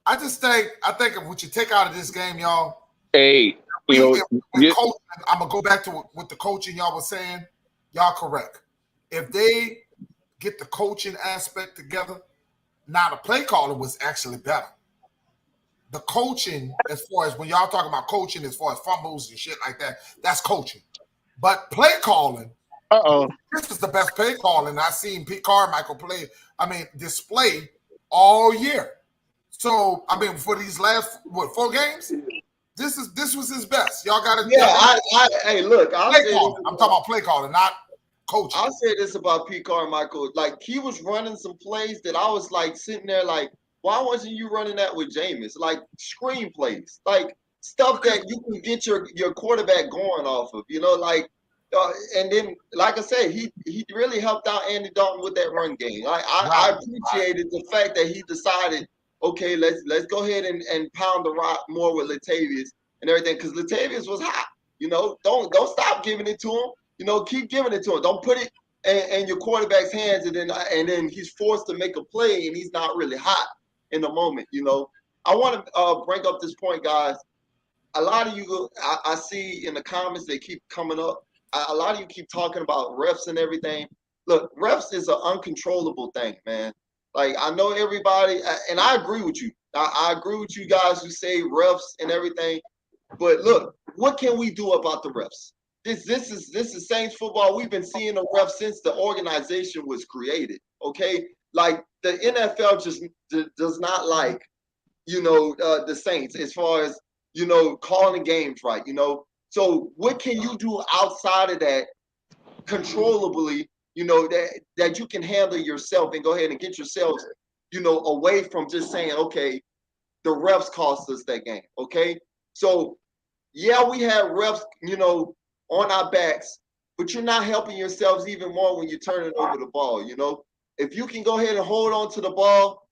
I think if what you take out of this game, y'all. Hey, I'm gonna go back to what the coaching y'all was saying. Y'all correct. If they get the coaching aspect together, now the play calling was actually better. The coaching, as far as when y'all talking about coaching, as far as fumbles and shit like that, that's coaching. But play calling, this is the best play calling I've seen Pete Carmichael display all year. So for these last 4 games, this was his best. Y'all got to. Yeah, hey, look, I'm talking about play calling, not coaching. I'll say this about Pete Carmichael. Like, he was running some plays that I was like sitting there like, why wasn't you running that with Jameis? Like screen plays, like stuff that you can get your quarterback going off of. You know, like And then, like I said, he really helped out Andy Dalton with that run game. I appreciated the fact that he decided, okay, let's go ahead and pound the rock more with Latavius and everything, because Latavius was hot. Don't stop giving it to him. Keep giving it to him. Don't put it in your quarterback's hands, and then he's forced to make a play, and he's not really hot in the moment. I want to bring up this point, guys. A lot of you, I see in the comments, they keep coming up. A lot of you keep talking about refs and everything. Look, refs is an uncontrollable thing, man. Like, I know everybody, and I agree with you. I agree with you guys who say refs and everything. But look, what can we do about the refs? This is Saints football. We've been seeing the refs since the organization was created. Okay, like the NFL just does not like the Saints as far as calling the games right. So what can you do outside of that controllably, that you can handle yourself and go ahead and get yourselves, away from just saying, okay, the refs cost us that game. Okay. So yeah, we have refs, on our backs, but you're not helping yourselves even more when you're turning over the ball. If you can go ahead and hold on to the ball,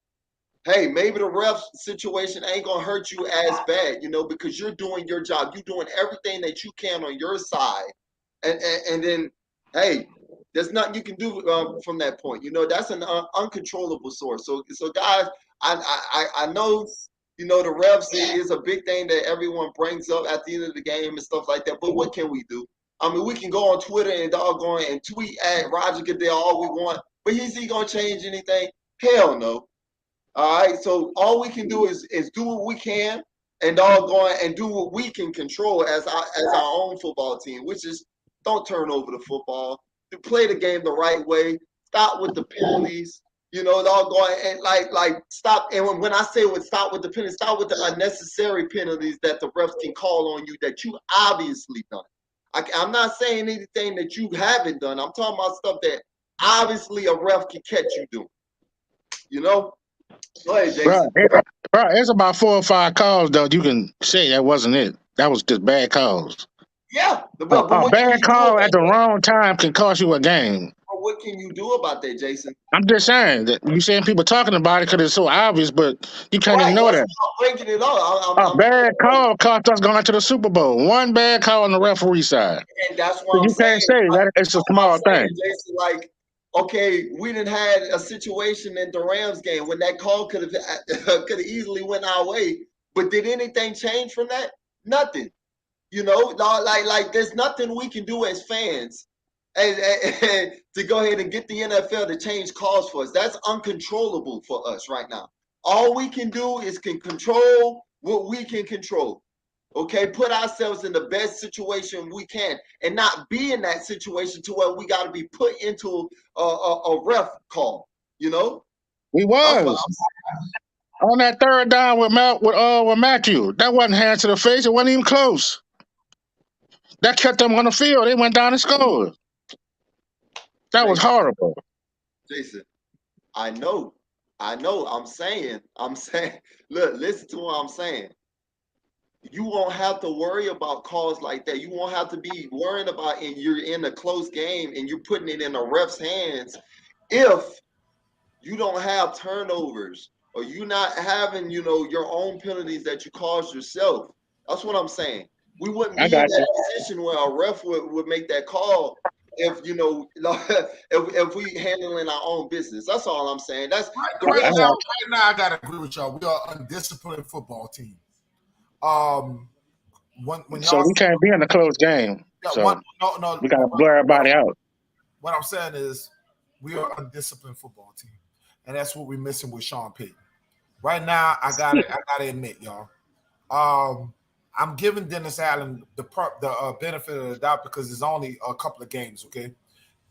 hey, maybe the ref situation ain't gonna hurt you as bad, because you're doing your job. You're doing everything that you can on your side, and then, hey, there's nothing you can do from that point. That's an uncontrollable source. So guys, I know, the refs is a big thing that everyone brings up at the end of the game and stuff like that. But what can we do? I mean, we can go on Twitter and doggone and tweet at Roger Goodell all we want, but is he gonna change anything? Hell no. All right, so all we can do is do what we can and doggone and do what we can control as our own football team, which is don't turn over the football, to play the game the right way, stop with the penalties, doggone, and like stop. And when I say stop with the penalties, stop with the unnecessary penalties that the refs can call on you that you obviously done. I'm not saying anything that you haven't done. I'm talking about stuff that obviously a ref can catch you doing. Go ahead, Jason. Bro, it's about 4 or 5 calls though. You can say that wasn't it. That was just bad calls. Yeah, but a bad call at the wrong time can cost you a game. What can you do about that, Jason? I'm just saying that you're seeing people talking about it because it's so obvious, but you can't ignore that. I'm breaking it up. A bad call cost us going to the Super Bowl. One bad call on the referee side. And that's what you can't say that it's a small thing. Jason, like, okay, we didn't had a situation in the Rams game when that call could have easily went our way. But did anything change from that? Nothing. Like there's nothing we can do as fans and to go ahead and get the NFL to change calls for us. That's uncontrollable for us right now. All we can do is can control what we can control. Okay, put ourselves in the best situation we can and not be in that situation to where we got to be put into a ref call, We was on that third down with Matthew. That wasn't hand to the face. It wasn't even close. That kept them on the field. They went down and scored. That was horrible. Jason, I know. I'm saying, look, listen to what I'm saying. You won't have to worry about calls like that. You won't have to be worrying about and you're in a close game and you're putting it in a ref's hands if you don't have turnovers or you not having, your own penalties that you caused yourself. That's what I'm saying. We wouldn't be in that position where a ref would make that call if if we handling our own business. That's all I'm saying. That's right now. I gotta agree with y'all. We are an undisciplined football team. When so we can't be in a close game. Yeah, so we gotta blur everybody out. What I'm saying is we are an undisciplined football team, and that's what we're missing with Sean Payton. Right now, I gotta admit, y'all. I'm giving Dennis Allen the benefit of the doubt because it's only a couple of games. Okay,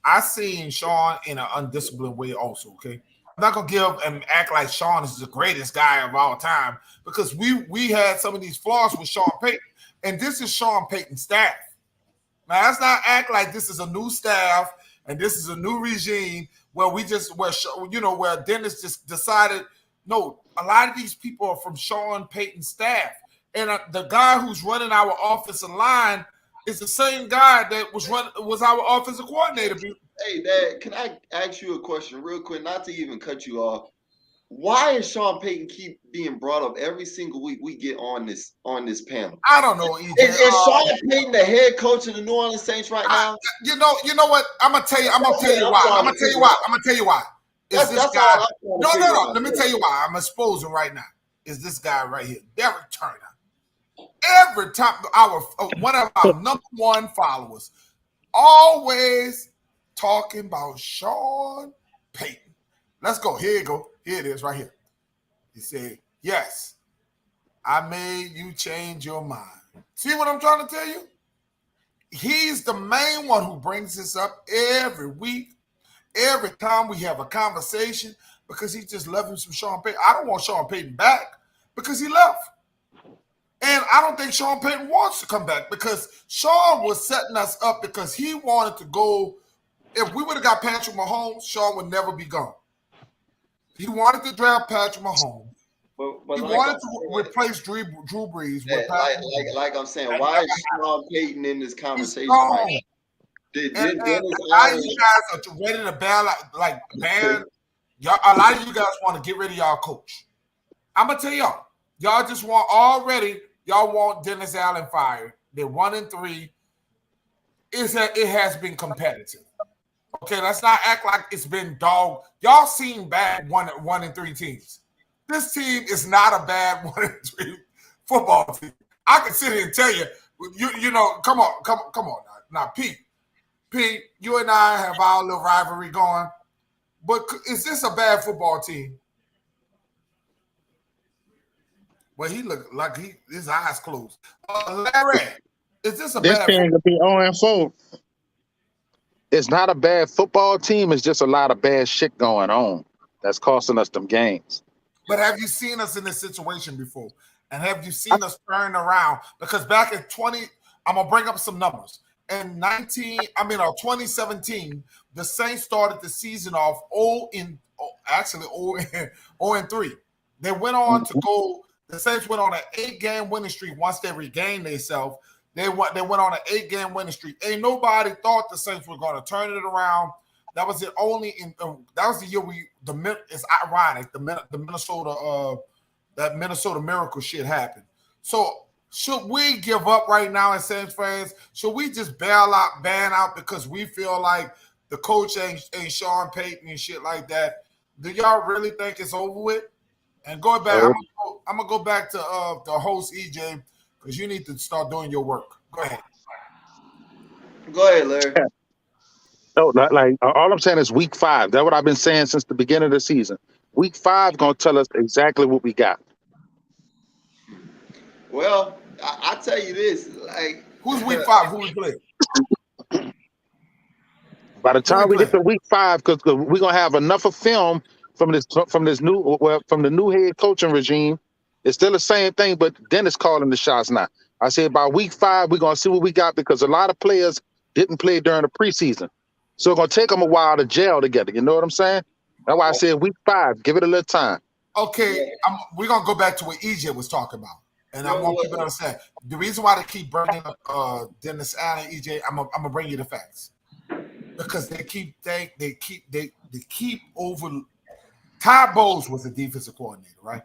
I seen Sean in an undisciplined way also. Okay, I'm not gonna give and act like Sean is the greatest guy of all time because we had some of these flaws with Sean Payton, and this is Sean Payton's staff. Now let's not act like this is a new staff and this is a new regime where where Dennis just decided. No, a lot of these people are from Sean Payton's staff. And the guy who's running our offensive line, It's the same guy that was our offensive coordinator. Hey, Dad, can I ask you a question real quick? Not to even cut you off. Why is Sean Payton keep being brought up every single week we get on this panel? I don't know, EJ. Is Sean Payton the head coach of the New Orleans Saints right now? You know what? I'm gonna tell you why. Is this guy? No. Let me tell you why. I'm exposing right now. Is this guy right here, Derek Turner? Every time one of our number one followers always talking about Sean Payton. Let's go. Here you go. Here it is right here. He said, yes, I made you change your mind. See what I'm trying to tell you? He's the main one who brings this up every week, every time we have a conversation, because he just loved him some Sean Payton. I don't want Sean Payton back because he left. And I don't think Sean Payton wants to come back because Sean was setting us up because he wanted to go. If we would have got Patrick Mahomes, Sean would never be gone. He wanted to draft Patrick Mahomes. But he wanted to replace Drew Brees with Patrick. Like I'm saying, why is Sean Payton in this conversation right now? And a lot of you guys are ready to ban. Y'all, a lot of you guys want to get rid of y'all coach. I'm gonna tell y'all just y'all want Dennis Allen fired. They're 1-3. It has been competitive. Okay, let's not act like it's been dog. Y'all seen bad 1-3 teams. This team is not a bad 1-3 football team. I can sit here and tell you, you know, come on now, Pete, you and I have our little rivalry going, but is this a bad football team? Well, he looked like his eyes closed. Larry, is this a this bad? This team could be 0-4. It's not a bad football team. It's just a lot of bad shit going on that's costing us them games. But have you seen us in this situation before? And have you seen us turn around? Because back in I'm gonna bring up some numbers. In 2017, the Saints started the season off 0-3. They went on to go. The Saints went on an 8-game winning streak once they regained themselves. They went on an 8-game winning streak. Ain't nobody thought the Saints were going to turn it around. That was it. That was the year it's ironic. The Minnesota Miracle shit happened. So should we give up right now as Saints fans? Should we just ban out because we feel like the coach ain't Sean Payton and shit like that? Do y'all really think it's over with? And going back, I'm gonna go back to the host EJ. Because you need to start doing your work. Go ahead. Go ahead, Larry. No, like all I'm saying is week 5. That's what I've been saying since the beginning of the season. Week 5 gonna tell us exactly what we got. Well, I tell you this, like who's week 5? Who we play? By the time we get to week 5, because we're gonna have enough of film from the new head coaching regime. It's still the same thing, but Dennis calling the shots now. I said by week 5, we're going to see what we got because a lot of players didn't play during the preseason. So it's going to take them a while to gel together. You know what I'm saying? That's why I said week 5. Give it a little time. Okay, we're going to go back to what EJ was talking about. And I want people to understand. The reason why they keep bringing up Dennis Allen, EJ, I'm going to bring you the facts. Because they keep over. Ty Bowles was the defensive coordinator, right?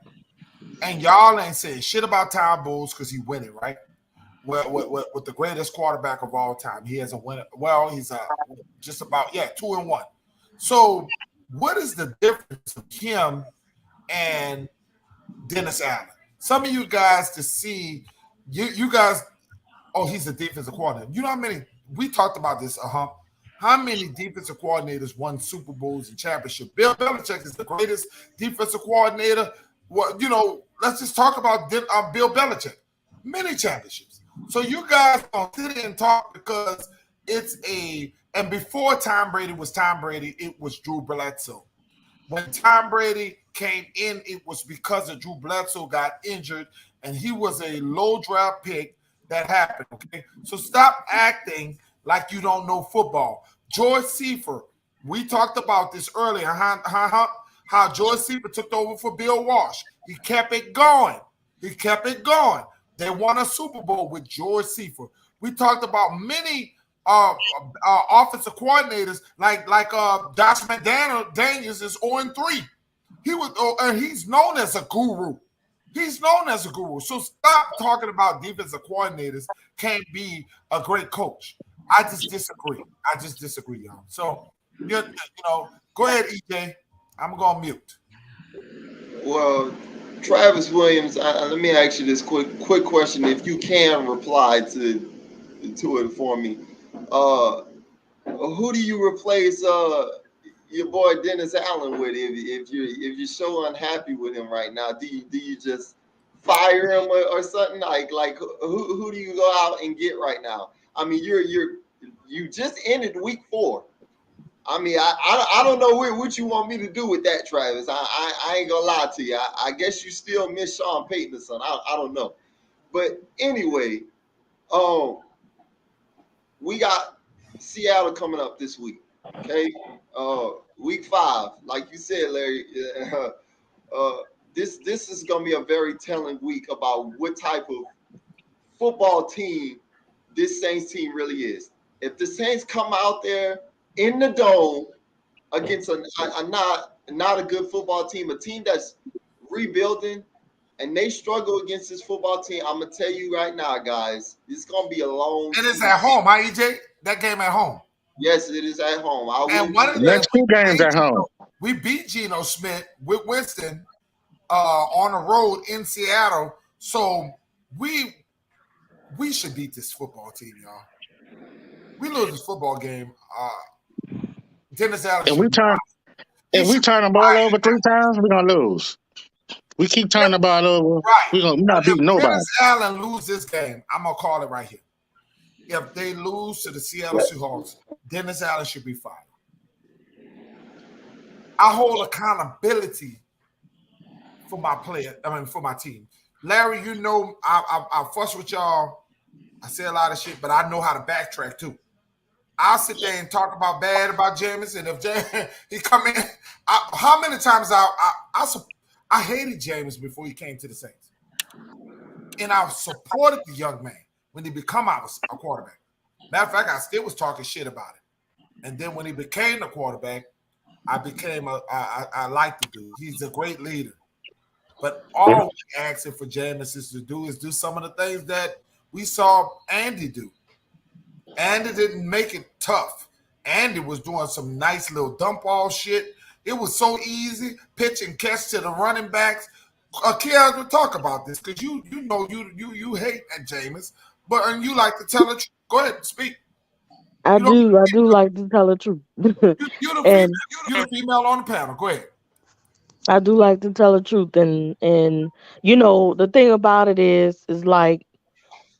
And y'all ain't saying shit about Ty Bowles because he win it, right? Well, with the greatest quarterback of all time. He has a win. Well, he's just about 2-1. So what is the difference of him and Dennis Allen? Some of you guys to see you guys. Oh, he's a defensive coordinator. You know how many we talked about this? How many defensive coordinators won Super Bowls and championships? Bill Belichick is the greatest defensive coordinator. Well, you know, let's just talk about Bill Belichick. Many championships. So you guys don't sit here and talk because and before Tom Brady was Tom Brady, it was Drew Bledsoe. When Tom Brady came in, it was because of Drew Bledsoe got injured, and he was a low draft pick that happened, okay? So stop acting like you don't know football. George Seifert, we talked about this earlier, how George Seifert took over for Bill Walsh. He kept it going. They won a Super Bowl with George Seifert. We talked about many offensive coordinators like Josh McDaniels is 0-3. He was, and he's known as a guru. He's known as a guru. So stop talking about defensive coordinators can't be a great coach. I just disagree. Y'all. So you know, go ahead, EJ. I'm gonna mute. Well, Travis Williams, let me ask you this quick question, if you can reply to it for me. Who do you replace your boy Dennis Allen with if you're so unhappy with him right now? Do you just fire him or something? Like who do you go out and get right now? I mean, you just ended week 4. I mean, I don't know what you want me to do with that, Travis. I ain't gonna lie to you. I guess you still miss Sean Payton or something. I don't know. But anyway, we got Seattle coming up this week. Okay, week 5, like you said, Larry. This is gonna be a very telling week about what type of football team this Saints team really is. If the Saints come out there in the dome against a not a good football team, a team that's rebuilding, and they struggle against this football team, I'm gonna tell you right now, guys, it's gonna be a long. And it's at home, huh, EJ? That game at home. Yes, it is at home. And one of the next 2 games at home. We beat Geno Smith with Winston on the road in Seattle, so we should beat this football team, y'all. We lose this football game. Dennis Allen. If we turn the ball over 3 times, we're gonna lose. We keep turning the ball over. Right. We're not beating nobody. Dennis Allen lose this game, I'm gonna call it right here. If they lose to the Seattle Seahawks, Dennis Allen should be fired. I hold accountability for my player. I mean, for my team. Larry, you know, I fuss with y'all. I say a lot of shit, but I know how to backtrack too. I'll sit there and talk bad about Jameis, and if he come in, how many times I hated Jameis before he came to the Saints, and I supported the young man when he became a quarterback. Matter of fact, I still was talking shit about it, and then when he became a quarterback, I like the dude. He's a great leader, but all we asking for Jameis is to do some of the things that we saw Andy do. Andy didn't make it tough. Andy was doing some nice little dump ball shit. It was so easy, pitch and catch to the running backs. Kiara, we'll talk about this because you know you hate Jameis, and you like to tell the truth. Go ahead, speak. I do like to tell the truth. You're the female on the panel. Go ahead. I do like to tell the truth, and you know the thing about it is like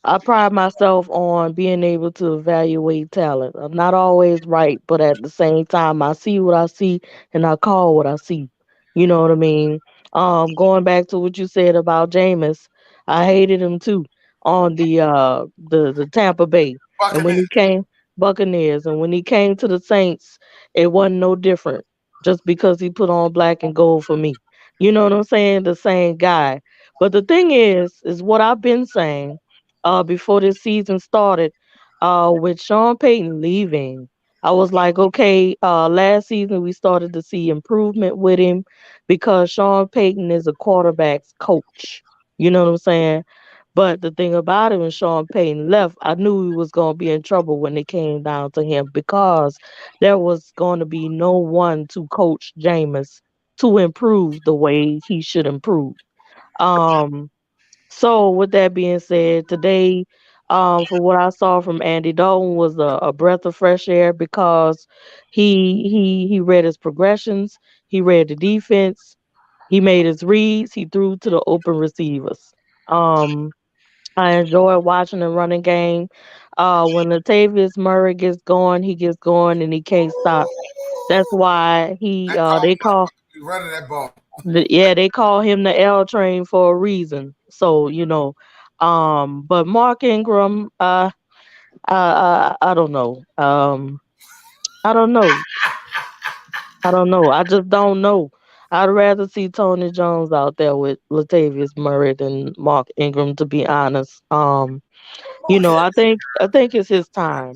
I pride myself on being able to evaluate talent. I'm not always right, but at the same time, I see what I see and I call what I see. You know what I mean? Going back to what you said about Jameis, I hated him too on the Tampa Bay, and when he came Buccaneers, and when he came to the Saints, it wasn't no different. Just because he put on black and gold for me, you know what I'm saying? The same guy. But the thing is what I've been saying before this season started, with Sean Payton leaving. I was like, okay, last season we started to see improvement with him because Sean Payton is a quarterback's coach. You know what I'm saying? But the thing about it, when Sean Payton left, I knew he was going to be in trouble when it came down to him because there was going to be no one to coach Jameis to improve the way he should improve. Um, so with that being said, today, from what I saw from Andy Dalton was a breath of fresh air because he read his progressions, he read the defense, he made his reads, he threw to the open receivers. Um, I enjoy watching the running game. When Latavius Murray gets going, he gets going and he can't stop. That's why they call running that ball. they call him the L train for a reason. So, you know, but Mark Ingram, I don't know. I don't know. I don't know. I just don't know. I'd rather see Tony Jones out there with Latavius Murray than Mark Ingram, to be honest. You know, I think it's his time.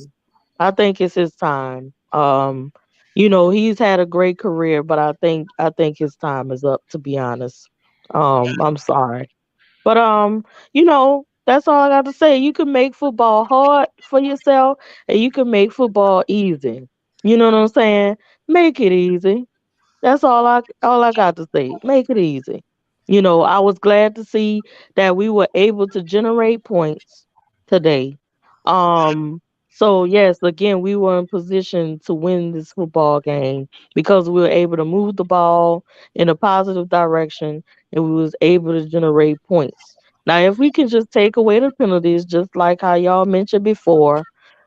I think it's his time. You know, he's had a great career, but I think his time is up, to be honest. I'm sorry. But you know, that's all I got to say. You can make football hard for yourself and you can make football easy. You know what I'm saying? Make it easy. That's all I got to say. Make it easy. You know, I was glad to see that we were able to generate points today. Um so yes, again, we were in position to win this football game because we were able to move the ball in a positive direction and we was able to generate points. Now, if we can just take away the penalties, just like how y'all mentioned before,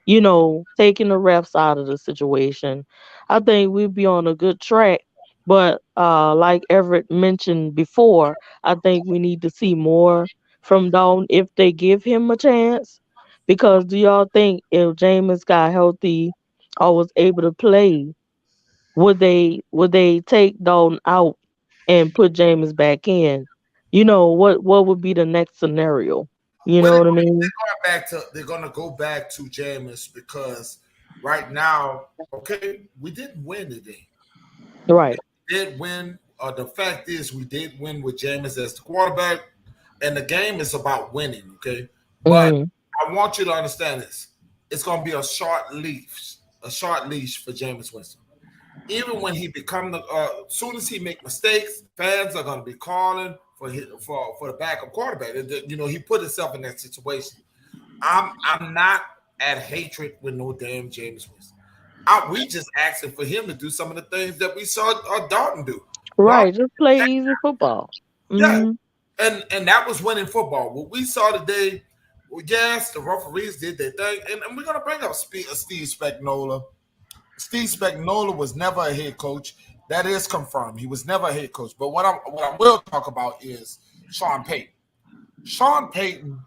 you know, taking the refs out of the situation, I think we'd be on a good track, but like Everett mentioned before, I think we need to see more from Dalton if they give him a chance. Because do y'all think if Jameis got healthy or was able to play, would they take Dalton out and put Jameis back in? You know, what would be the next scenario? You Well, know what I mean? they're gonna go back to Jameis because right now, okay, we didn't win today. Right. We did win. The fact is, we did win with Jameis as the quarterback, and the game is about winning. Okay, but Mm, I want you to understand this. It's gonna be a short leash for Jameis Winston. Even when he become the, soon as he make mistakes, fans are gonna be calling for the backup quarterback. You know, he put himself in that situation. I'm not at hatred with no damn James Winston. We just asking for him to do some of the things that we saw Dalton do. Dalton, right. Just play easy football. yeah, Mm, and that was winning football. What we saw today, well, yes, the referees did their thing, and we're gonna bring up Steve Spagnuolo. Steve Spagnuolo was never a head coach. That is confirmed. He was never a head coach. But what I will talk about is Sean Payton. Sean Payton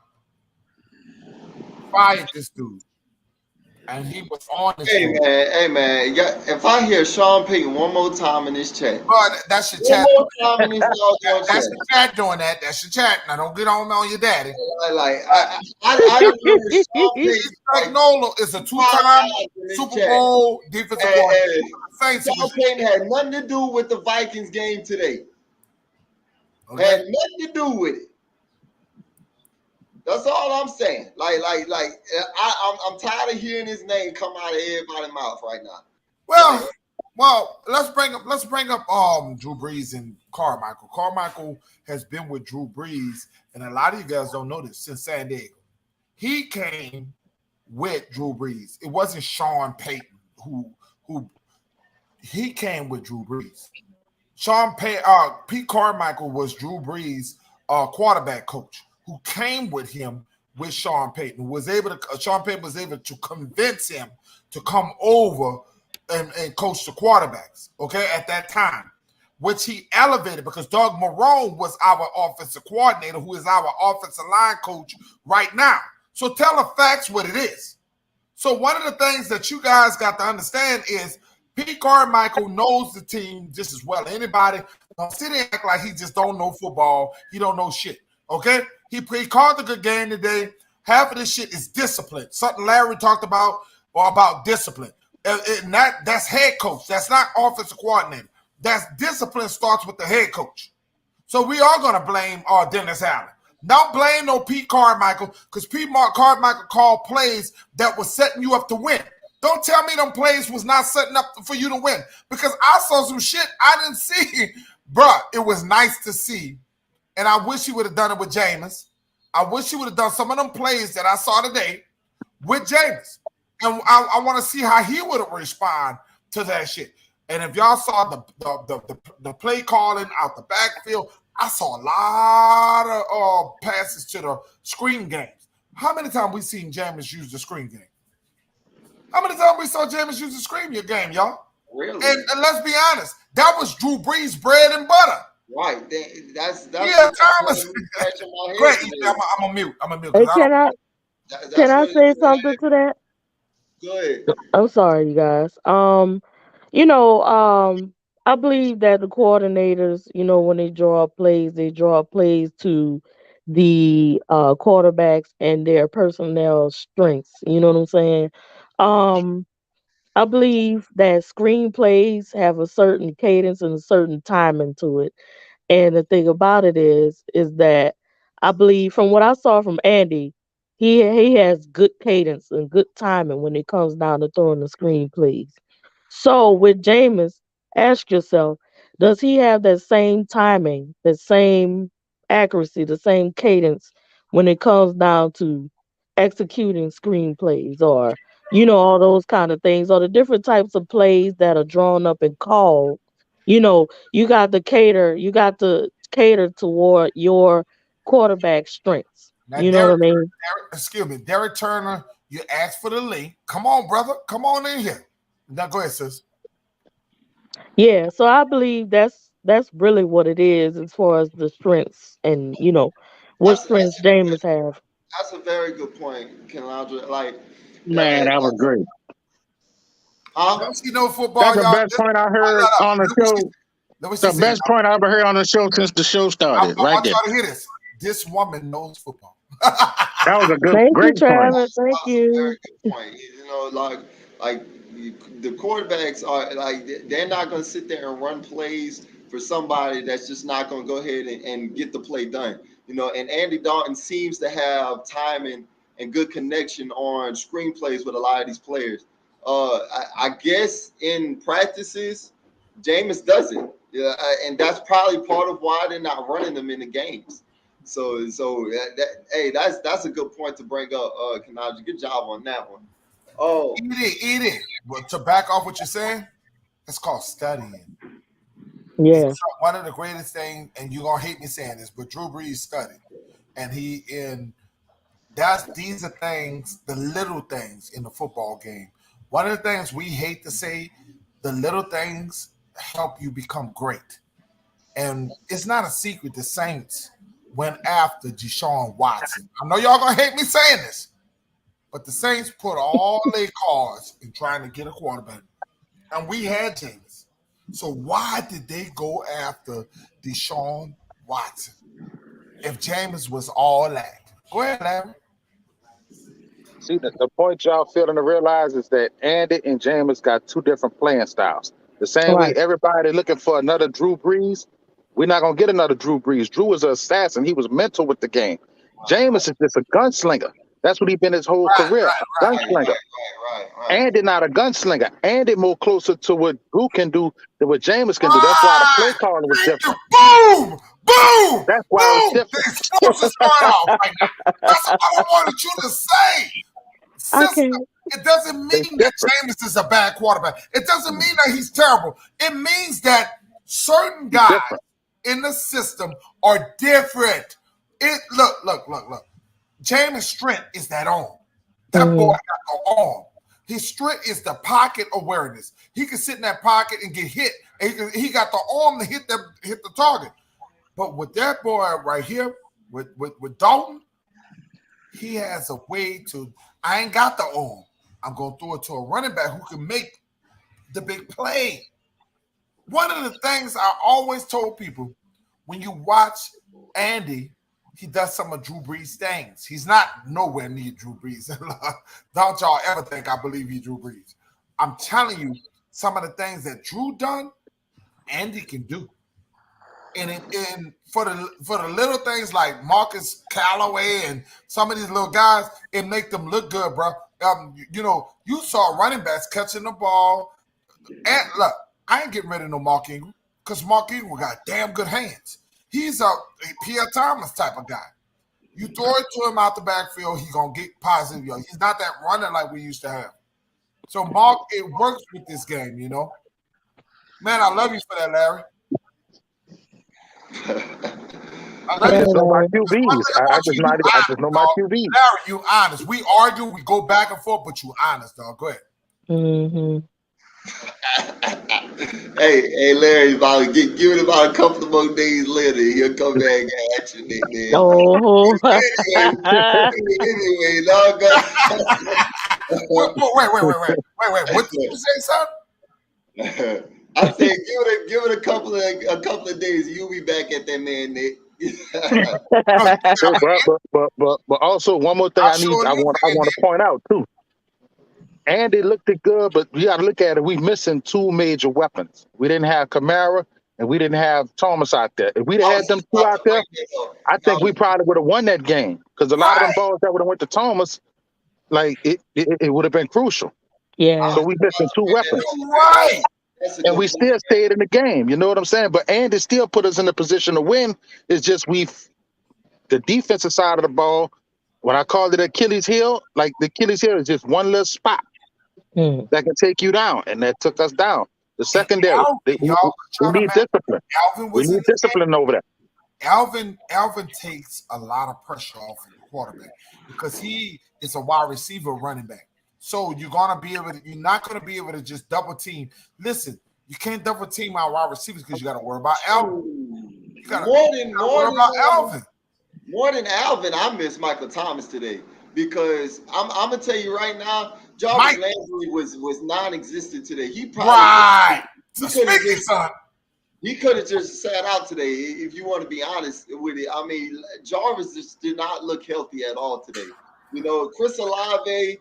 fired this dude, and he was on this dude. Hey man, yeah, if I hear Sean Payton one more time in this chat, But that's your one chat. more time in this doggone chat, That's your chat doing that. That's your chat. Now don't get on your daddy. like I remember Sean Steve Payton like Spagnuolo is a 5 two-time times in this Super chat, Bowl defensive and coordinator. Saints Sean was Payton had nothing to do with the Vikings game today. okay. Had nothing to do with it. That's all I'm saying. I'm tired of hearing his name come out of everybody's mouth right now. Well, let's bring up Drew Brees and Carmichael. Carmichael has been with Drew Brees, and a lot of you guys don't know this, since San Diego. He came with Drew Brees. It wasn't Sean Payton who he came with Drew Brees. Pete Carmichael was Drew Brees' quarterback coach who came with him with Sean Payton. Sean Payton was able to convince him to come over and coach the quarterbacks, okay, at that time, which he elevated because Doug Marrone was our offensive coordinator, who is our offensive line coach right now. So tell the facts what it is. So one of the things that you guys got to understand is Pete Carmichael knows the team just as well. Anybody don't sit there and act like he just don't know football. He don't know shit. Okay? He called a good game today. Half of this shit is discipline. Something Larry talked about discipline. And that's head coach. That's not offensive coordinator. That's discipline starts with the head coach. So we are going to blame Dennis Allen. Don't blame no Pete Carmichael because Pete Carmichael called plays that was setting you up to win. Don't tell me them plays was not setting up for you to win because I saw some shit I didn't see. Bruh, it was nice to see. And I wish he would have done it with Jameis. I wish he would have done some of them plays that I saw today with Jameis. And I want to see how he would have responded to that shit. And if y'all saw the play calling out the backfield, I saw a lot of passes to the screen games. How many times we seen Jameis use the screen game? How many times we saw Jameis use the screen game, y'all? Really? And let's be honest, that was Drew Brees' bread and butter. Right. That's yeah, Thomas. Great. I'm a mute. Hey, can I say something to that? Go ahead. I'm sorry, you guys. I believe that the coordinators, when they draw plays to the quarterbacks and their personnel strengths. You know what I'm saying? Um, I believe that screenplays have a certain cadence and a certain timing to it. And the thing about it is that I believe from what I saw from Andy, he has good cadence and good timing when it comes down to throwing the screenplays. So with Jameis, ask yourself, does he have that same timing, the same accuracy, the same cadence when it comes down to executing screenplays or all those kind of things or the different types of plays that are drawn up and called? You got to cater toward your quarterback strengths. Now, You know what I mean? Derek Turner, you asked for the link. Come on, brother. Come on in here. Now, go ahead, sis. Yeah, so I believe that's really what it is as far as the strengths and what strengths James have. That's a very good point, Kendra. Like, Man, that was great. Don't see no football, That's the y'all. best point I heard on the show. The best point I ever heard on the show since the show started. I right want there. y'all to hear this. This woman knows football. That was a good, Thank you, great point. Travis. Thank That's a you. very good point. Like the quarterbacks are like they're not going to sit there and run plays for somebody that's just not going to go ahead and get the play done. And Andy Dalton seems to have timing and good connection on screenplays with a lot of these players. I guess in practices, Jameis doesn't. Yeah, and that's probably part of why they're not running them in the games. Hey, that's a good point to bring up, Kanaji. Good job on that one. Oh, eat it. But to back off what you're saying, it's called studying. Yeah. One of the greatest things, and you're gonna hate me saying this, but Drew Brees studied, and these are things, the little things in the football game. One of the things we hate to say, the little things help you become great. And it's not a secret the Saints went after Deshaun Watson. I know y'all gonna hate me saying this, but the Saints put all their cards in trying to get a quarterback. And we had James. So why did they go after Deshaun Watson if James was all that? Go ahead, Larry. See, the point y'all failing to realize is that Andy and Jameis got two different playing styles. The same way everybody looking for another Drew Brees, we're not going to get another Drew Brees. Drew was an assassin. He was mental with the game. Jameis is just a gunslinger. That's what he's been his whole career, a gunslinger. Right. Andy not a gunslinger. Andy more closer to what Drew can do than what Jameis can do. That's why the play calling was different. Boom! Boom! That's why it was different. The explosives going off right now. That's what I wanted you to say. Sister, it doesn't mean that Jameis is a bad quarterback. It doesn't mean that he's terrible. It means that certain guys in the system are different. Look. Jameis' strength is that arm. That boy got the arm. His strength is the pocket awareness. He can sit in that pocket and get hit. And he got the arm to hit the target. But with that boy right here, with Dalton, he has a way to. I ain't got the arm. I'm gonna throw it to a running back who can make the big play. One of the things I always told people when you watch Andy, he does some of Drew Brees' things. He's not nowhere near Drew Brees. Don't y'all ever think I believe he's Drew Brees. I'm telling you, some of the things that Drew done, Andy can do. And for the little things like Marcus Callaway and some of these little guys, it make them look good, bro. You saw running backs catching the ball. And look, I ain't getting rid of no Mark Ingram because Mark Ingram got damn good hands. He's a Pierre Thomas type of guy. You throw it to him out the backfield, he's going to get positive. He's not that runner like we used to have. So, Mark, it works with this game, Man, I love you for that, Larry. I just know my QBs. I just know my QBs. Larry, you honest. We argue, we go back and forth, but you honest, dog. Go ahead. Mm-hmm. Hey, Larry, give it about a couple of more days later. He'll come back at you, man. Oh. Anyway, dog. Wait. What did you say, son? I said give it a couple of days. You'll be back at that man, Nick. But also one more thing I want to point out too. Andy looked it good, but you got to look at it. We missing two major weapons. We didn't have Kamara and we didn't have Thomas out there. If we'd had them two out there, I think we probably would have won that game because a lot of them balls that would have went to Thomas, like it would have been crucial. Yeah. So we missing two weapons. Right. And we still stayed in the game. You know what I'm saying? But Andy still put us in a position to win. It's just the defensive side of the ball, when I called it Achilles heel, like the Achilles heel is just one little spot that can take you down, and that took us down. The secondary, we need discipline. We need discipline over there. Alvin takes a lot of pressure off of the quarterback because he is a wide receiver running back. So you're not gonna be able to just double team. Listen, you can't double team our wide receivers because you got to worry about Alvin. You got to worry about Alvin. More than Alvin, I miss Michael Thomas today because I'm gonna tell you right now, Jarvis Landry was non-existent today. He probably he could have just sat out today if you want to be honest with it. I mean, Jarvis just did not look healthy at all today. You know, Chris Olave,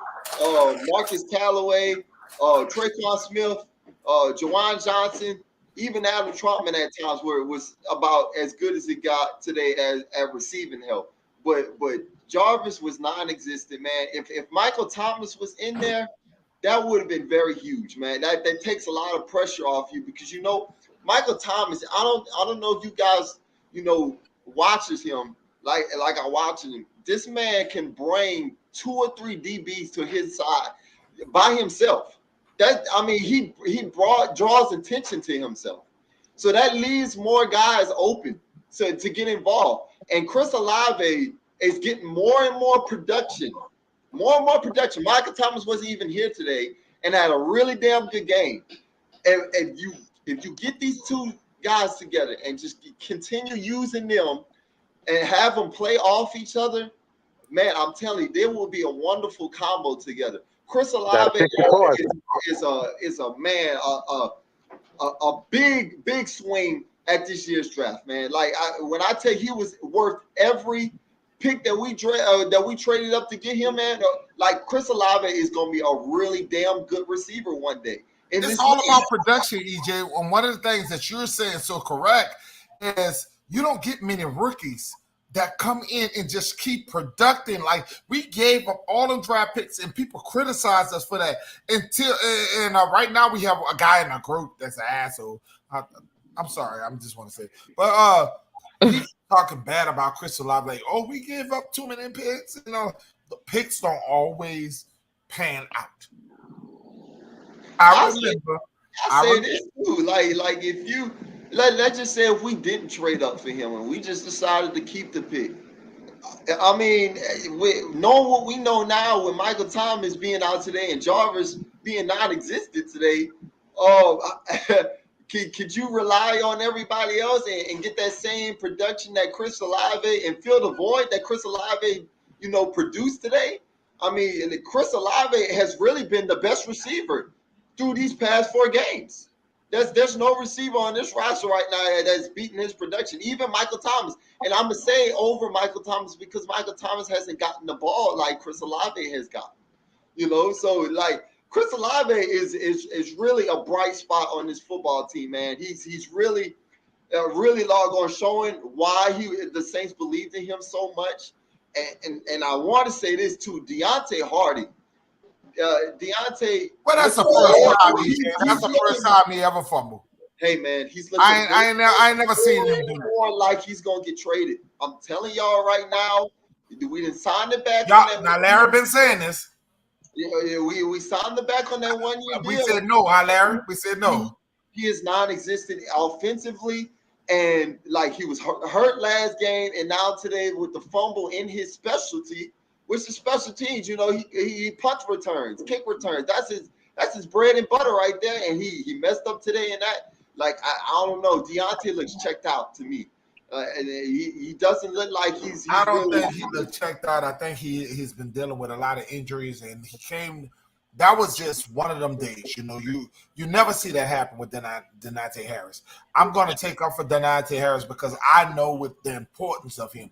Marcus Callaway, Traquan Smith, Jawan Johnson, even Adam Trautman at times where it was about as good as it got today at receiving help. But Jarvis was non-existent, man. If Michael Thomas was in there, that would have been very huge, man. That takes a lot of pressure off you because you know Michael Thomas. I don't know if you guys watches him like I watching him. This man can bring 2 or 3 DBs to his side by himself. He draws attention to himself. So that leaves more guys open to get involved. And Chris Olave is getting more and more production. More and more production. Michael Thomas wasn't even here today and had a really damn good game. And if you get these two guys together and just continue using them and have them play off each other, man, I'm telling you, there will be a wonderful combo together. Chris Olave is a man, a big swing at this year's draft, man. Like when I tell you he was worth every pick that we traded up to get him, man. Like Chris Olave is going to be a really damn good receiver one day. And it's all about production, EJ. And one of the things that you're saying so correct is you don't get many rookies that come in and just keep producing. Like we gave up all them draft picks and people criticize us for that right now we have a guy in our group that's an asshole. I'm sorry, I just want to say, but he's talking bad about Chris Olave. Like, oh, we gave up too many picks. You know, the picks don't always pan out. I say this too. Like if you let's just say if we didn't trade up for him and we just decided to keep the pick. I mean, knowing what we know now with Michael Thomas being out today and Jarvis being non-existent today, could you rely on everybody else and get that same production that Chris Olave and fill the void that Chris Olave, produced today? I mean, Chris Olave has really been the best receiver through these past 4 games. There's no receiver on this roster right now that's beating his production, even Michael Thomas. And I'm going to say over Michael Thomas because Michael Thomas hasn't gotten the ball like Chris Olave has gotten. So like Chris Olave is really a bright spot on this football team, man. He's really on showing why the Saints believed in him so much. And I want to say this too, Deontay Hardy. Deontay. Well, that's the first time. That's the first time he ever fumbled. Hey man, he's looking. I ain't never seen him do more like he's gonna get traded. I'm telling y'all right now. We didn't sign it back. Now Larry been saying this. Yeah, we signed the back on that 1 year deal. We said no, Larry. We said no. He is non-existent offensively, and like he was hurt last game, and now today with the fumble in his specialty. Which is special teams, he punch returns, kick returns. That's his bread and butter right there. And he messed up today in that. Like I don't know. Deontay looks checked out to me, and he doesn't look like he's. I don't think he looks checked out. I think he's been dealing with a lot of injuries, and he came that was just one of them days. You know, you never see that happen with Deontay Harris. I'm going to take up for Deontay Harris because I know with the importance of him.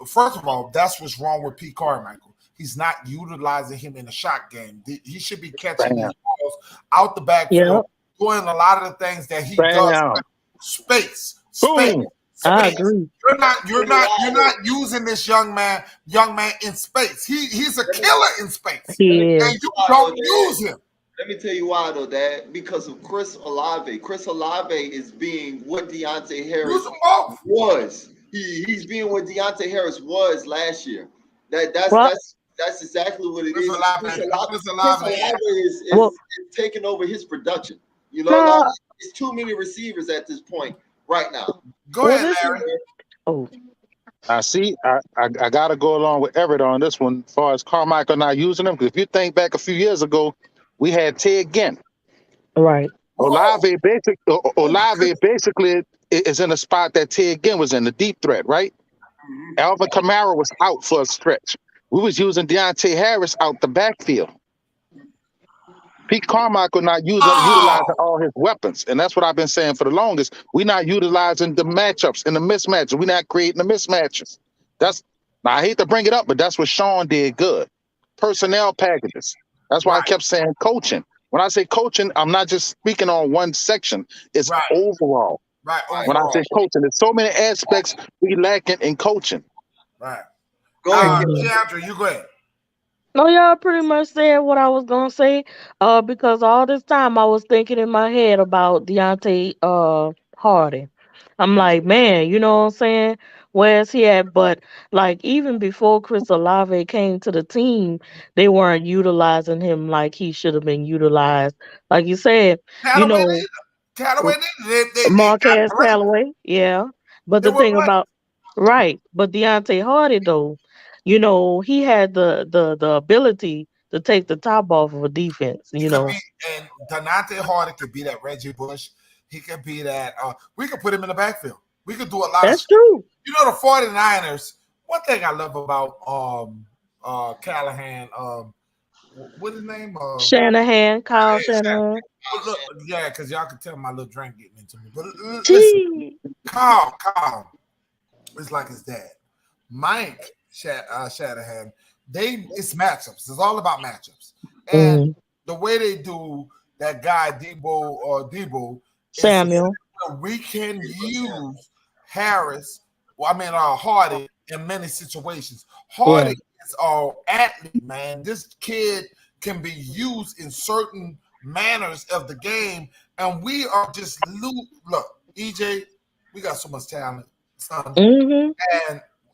First of all, that's what's wrong with Pete Carmichael. He's not utilizing him in the shot game. He should be catching these balls out the backfield, doing a lot of the things that he does. Space. I agree. You're not using this young man in space. He's a killer in space. Yeah. And you don't use him. Let me tell you why though, Dad. Because of Chris Olave. Chris Olave is being what Deontay Harris was. He's being what Deontay Harris was last year. That's exactly what it is. Chris Olave is taking over his production. You know, it's too many receivers at this point right now. Go ahead, Larry. I gotta go along with Everett on this one as far as Carmichael not using them. Because if you think back a few years ago, we had Ted Ginn. Right. Olave basically is in a spot that Ted Ginn was in, the deep threat, right? Alvin Kamara was out for a stretch. We was using Deontay Harris out the backfield. Pete Carmichael not utilizing all his weapons. And that's what I've been saying for the longest. We're not utilizing the matchups and the mismatches. We're not creating the mismatches. Now, I hate to bring it up, but that's what Sean did good. Personnel packages. That's why I kept saying coaching. When I say coaching, I'm not just speaking on one section. It's overall. Right. When I say coaching, there's so many aspects we lacking in coaching. Right. Go ahead, Keandra, you go ahead. No, y'all pretty much said what I was gonna say. Because all this time I was thinking in my head about Deontay Hardy. I'm like, man, you know what I'm saying? Where's he at? But like even before Chris Olave came to the team, they weren't utilizing him like he should have been utilized. Like you said, Callaway Marquez Callaway, yeah. But the thing about but Deontay Hardy though, you know, he had the ability to take the top off of a defense, you know. And Deontay Hardy could be that Reggie Bush. He could be that. We could put him in the backfield. We could do a lot. That's true. You know, the 49ers. One thing I love about Callahan. What's his name? Shanahan, Kyle Shanahan. Look, yeah, because y'all can tell my little drink getting into me. But listen, Kyle. It's like his dad, Mike Shanahan. It's matchups. It's all about matchups. And the way they do that guy Debo Samuel, we can use Hardy in many situations. Hardy is all athlete, man. This kid can be used in certain manners of the game, and we are just look, EJ, we got so much talent, son. And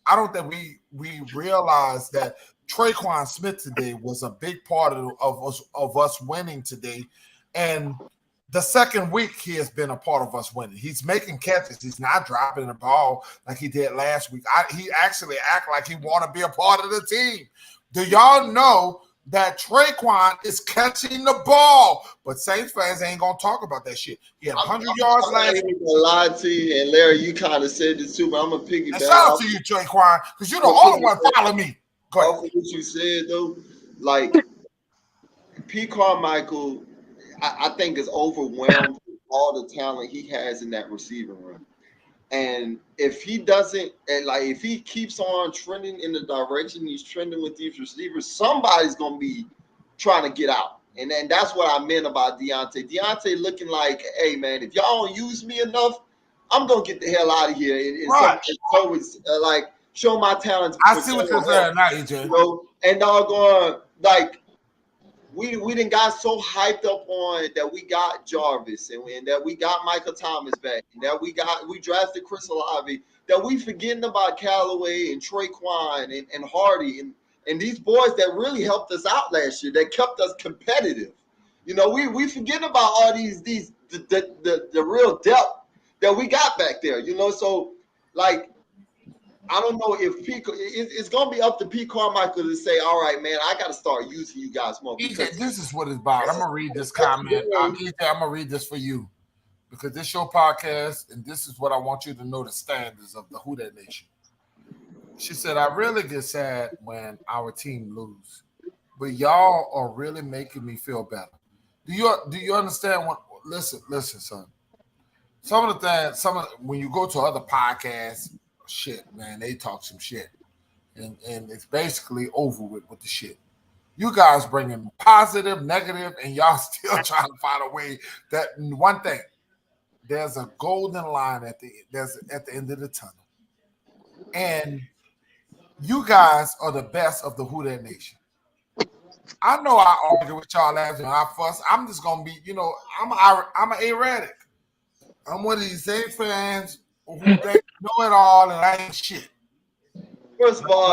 I don't think we realize that Traquan Smith today was a big part of us winning today. And the second week he has been a part of us winning. He's making catches. He's not dropping the ball like he did last week. He actually act like he want to be a part of the team. Do y'all know that Traquan is catching the ball? But Saints fans ain't gonna talk about that shit. He had 100 yards last week. I'm not gonna lie to you, and Larry, you kind of said this too, but I'm gonna piggyback. Shout out to you, Traquan, because you're the only one follow me. Go ahead. What you said though, like Pete Carmichael, I think is overwhelmed with all the talent he has in that receiving room. And if he doesn't, if he keeps on trending in the direction he's trending with these receivers, somebody's gonna be trying to get out. And then that's what I meant about Deontay. Deontay looking like, hey man, if y'all don't use me enough, I'm gonna get the hell out of here. So it's show my talents. I see what you're saying now, EJ. You know, and doggone, like we didn't got so hyped up on that we got Jarvis and that we got Michael Thomas back and that we drafted Chris Olave, that we forgetting about Callaway and Traquan and Hardy and these boys that really helped us out last year, that kept us competitive. You know, we forgetting about all the real depth that we got back there, you know. So like I don't know if it's going to be up to Pete Carmichael to say, all right, man, I got to start using you guys more. This is what it's about. I'm going to read this comment. I'm going to read this for you because this is your podcast, and this is what I want you to know the standards of the Who That Nation. She said, I really get sad when our team lose. but y'all are really making me feel better. Do you understand what? Listen, son. Some of the things, when you go to other podcasts, shit, man, they talk some shit, and it's basically over with the shit. You guys bringing positive, negative, and y'all still trying to find a way. That one thing, there's a golden line at the end of the tunnel, and you guys are the best of the Who That Nation. I know I argue with y'all last and I fuss. I'm just gonna be, I'm an erratic. I'm one of these Saints fans who think know it all and I ain't shit. First of all,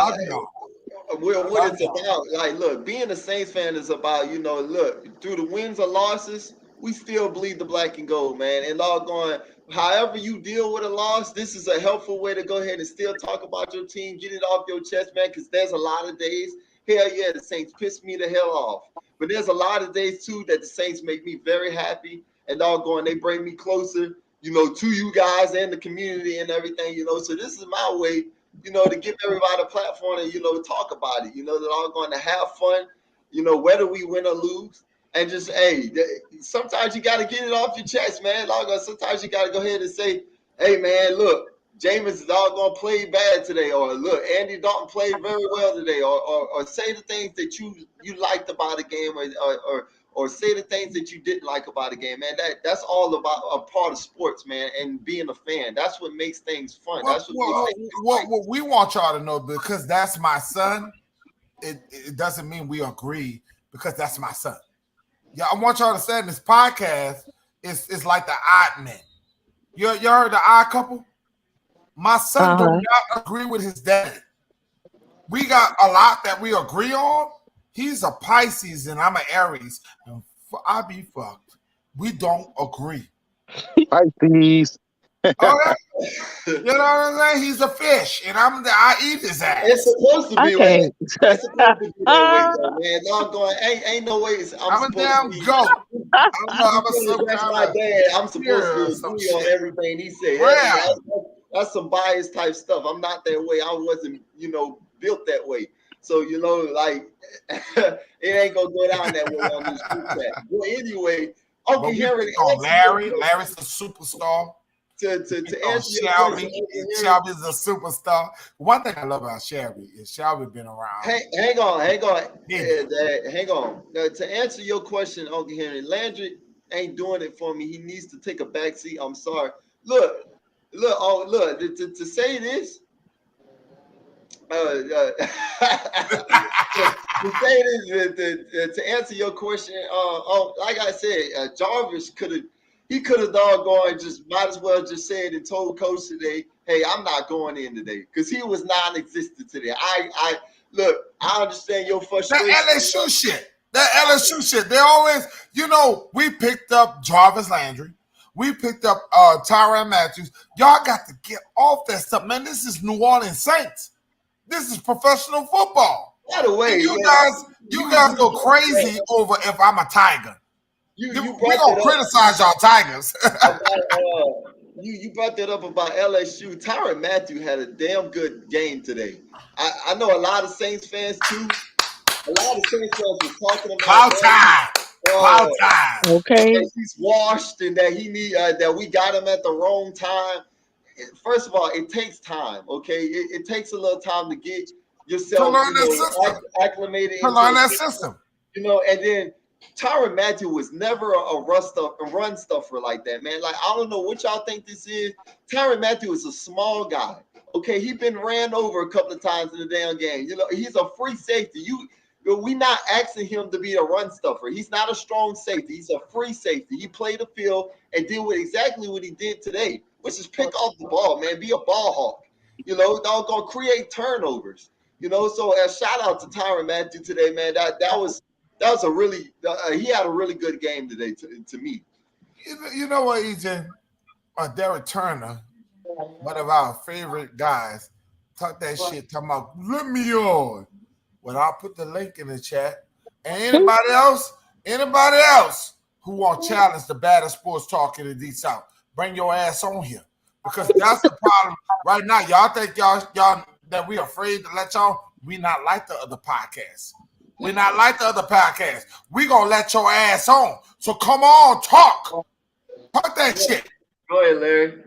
what it's about, like, look, being a Saints fan is about, look, through the wins or losses, we still bleed the black and gold, man. And all going, however you deal with a loss, this is a helpful way to go ahead and still talk about your team, get it off your chest, man, because there's a lot of days, hell yeah, the Saints piss me the hell off. But there's a lot of days, too, that the Saints make me very happy, and all going, they bring me closer, to you guys and the community and everything, So this is my way, to give everybody a platform and, talk about it, they're all going to have fun, whether we win or lose. And just, hey, sometimes you got to get it off your chest, man. Sometimes you got to go ahead and say, hey, man, look, Jameis is all going to play bad today. Or, look, Andy Dalton played very well today. Or say the things that you liked about the game or say the things that you didn't like about the game, man. That's all about a part of sports, man, and being a fan. That's what makes things fun. That's what we want y'all to know, because that's my son, it doesn't mean we agree, because that's my son. Yeah, I want y'all to understand this podcast is like the odd men. You heard the odd couple? My son does not agree with his daddy. We got a lot that we agree on. He's a Pisces and I'm an Aries. And I be fucked. We don't agree. Pisces. Okay. You know what I'm saying? He's a fish, and I eat his ass. It's supposed to be way. It's supposed to be that way, though, man. I'm going. Ain't no way. I'm a damn goat. That's my dad. I'm supposed to agree on everything he said. That's some bias type stuff. I'm not that way. I wasn't, built that way. So, like, it ain't gonna go down that way on this group chat. Well, anyway, Uncle Henry. Larry's the superstar. To answer your Shelby, question, Shelby's a superstar. One thing I love about Shelby is Shelby been around. Hang on. Hang on. To answer your question, Uncle Henry, Landry ain't doing it for me. He needs to take a back seat. I'm sorry. Look. To say this. To answer your question, like I said, Jarvis could have doggone just might as well just said and told Coach today, hey, I'm not going in today, because he was non-existent today. I understand your frustration. That LSU shit. They always, we picked up Jarvis Landry. We picked up Tyrann Matthews. Y'all got to get off that stuff, man. This is New Orleans Saints. This is professional football. By the way, you guys go crazy over if I'm a Tiger. We don't criticize y'all Tigers. You brought that up about LSU. Tyrann Matthew had a damn good game today. I know a lot of Saints fans too. A lot of Saints fans were talking about Cloud time. Okay. That he's washed and that that we got him at the wrong time. First of all, it takes time. Okay, it takes a little time to get yourself acclimated to learn that system. And then Tyrann Matthew was never a run stuffer like that, man. Like, I don't know what y'all think this is. Tyrann Matthew is a small guy. Okay, he's been ran over a couple of times in the damn game. He's a free safety. We not asking him to be a run stuffer. He's not a strong safety. He's a free safety. He played the field and did exactly what he did today, which is pick off the ball, man. Be a ball hawk. Don't create turnovers. So a shout out to Tyrann Matthew today, man. That was a really he had a really good game today to me. You know what, EJ? Derek Turner, one of our favorite guys, talk that shit talking about let me on. Well, I'll put the link in the chat. And anybody else who want to challenge the baddest sports talk in the Deep South, bring your ass on here. Because that's the problem right now. Y'all think y'all that we afraid to let y'all. We not like the other podcasts. We're not like the other podcasts. We're going to let your ass on. So come on, talk. Talk that shit. Go ahead, Larry.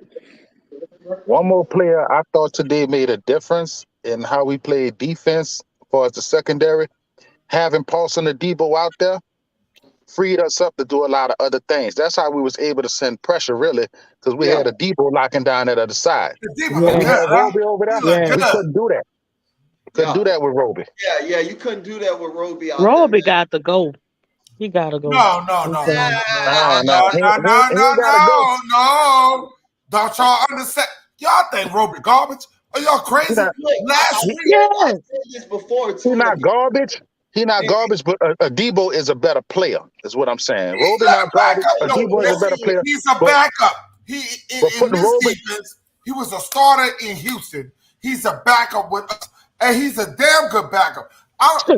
One more player I thought today made a difference in how we played defense as far as the secondary. Having Paulson and Debo out there freed us up to do a lot of other things. That's how we was able to send pressure, really, because we had a Debo locking down that other side. When we had Roby over there, we couldn't do that. Couldn't do that with Roby. Yeah, you couldn't do that with Roby out Roby there, got to go. He gotta go. No. Don't y'all understand? Y'all think Roby garbage? Are y'all crazy? Last week, I said this before too. He's not garbage. He's not garbage, but Debo is a better player, is what I'm saying. Roby not garbage. Debo is a better player. He's a backup. In this defense, he was a starter in Houston. He's a backup with us, and he's a damn good backup.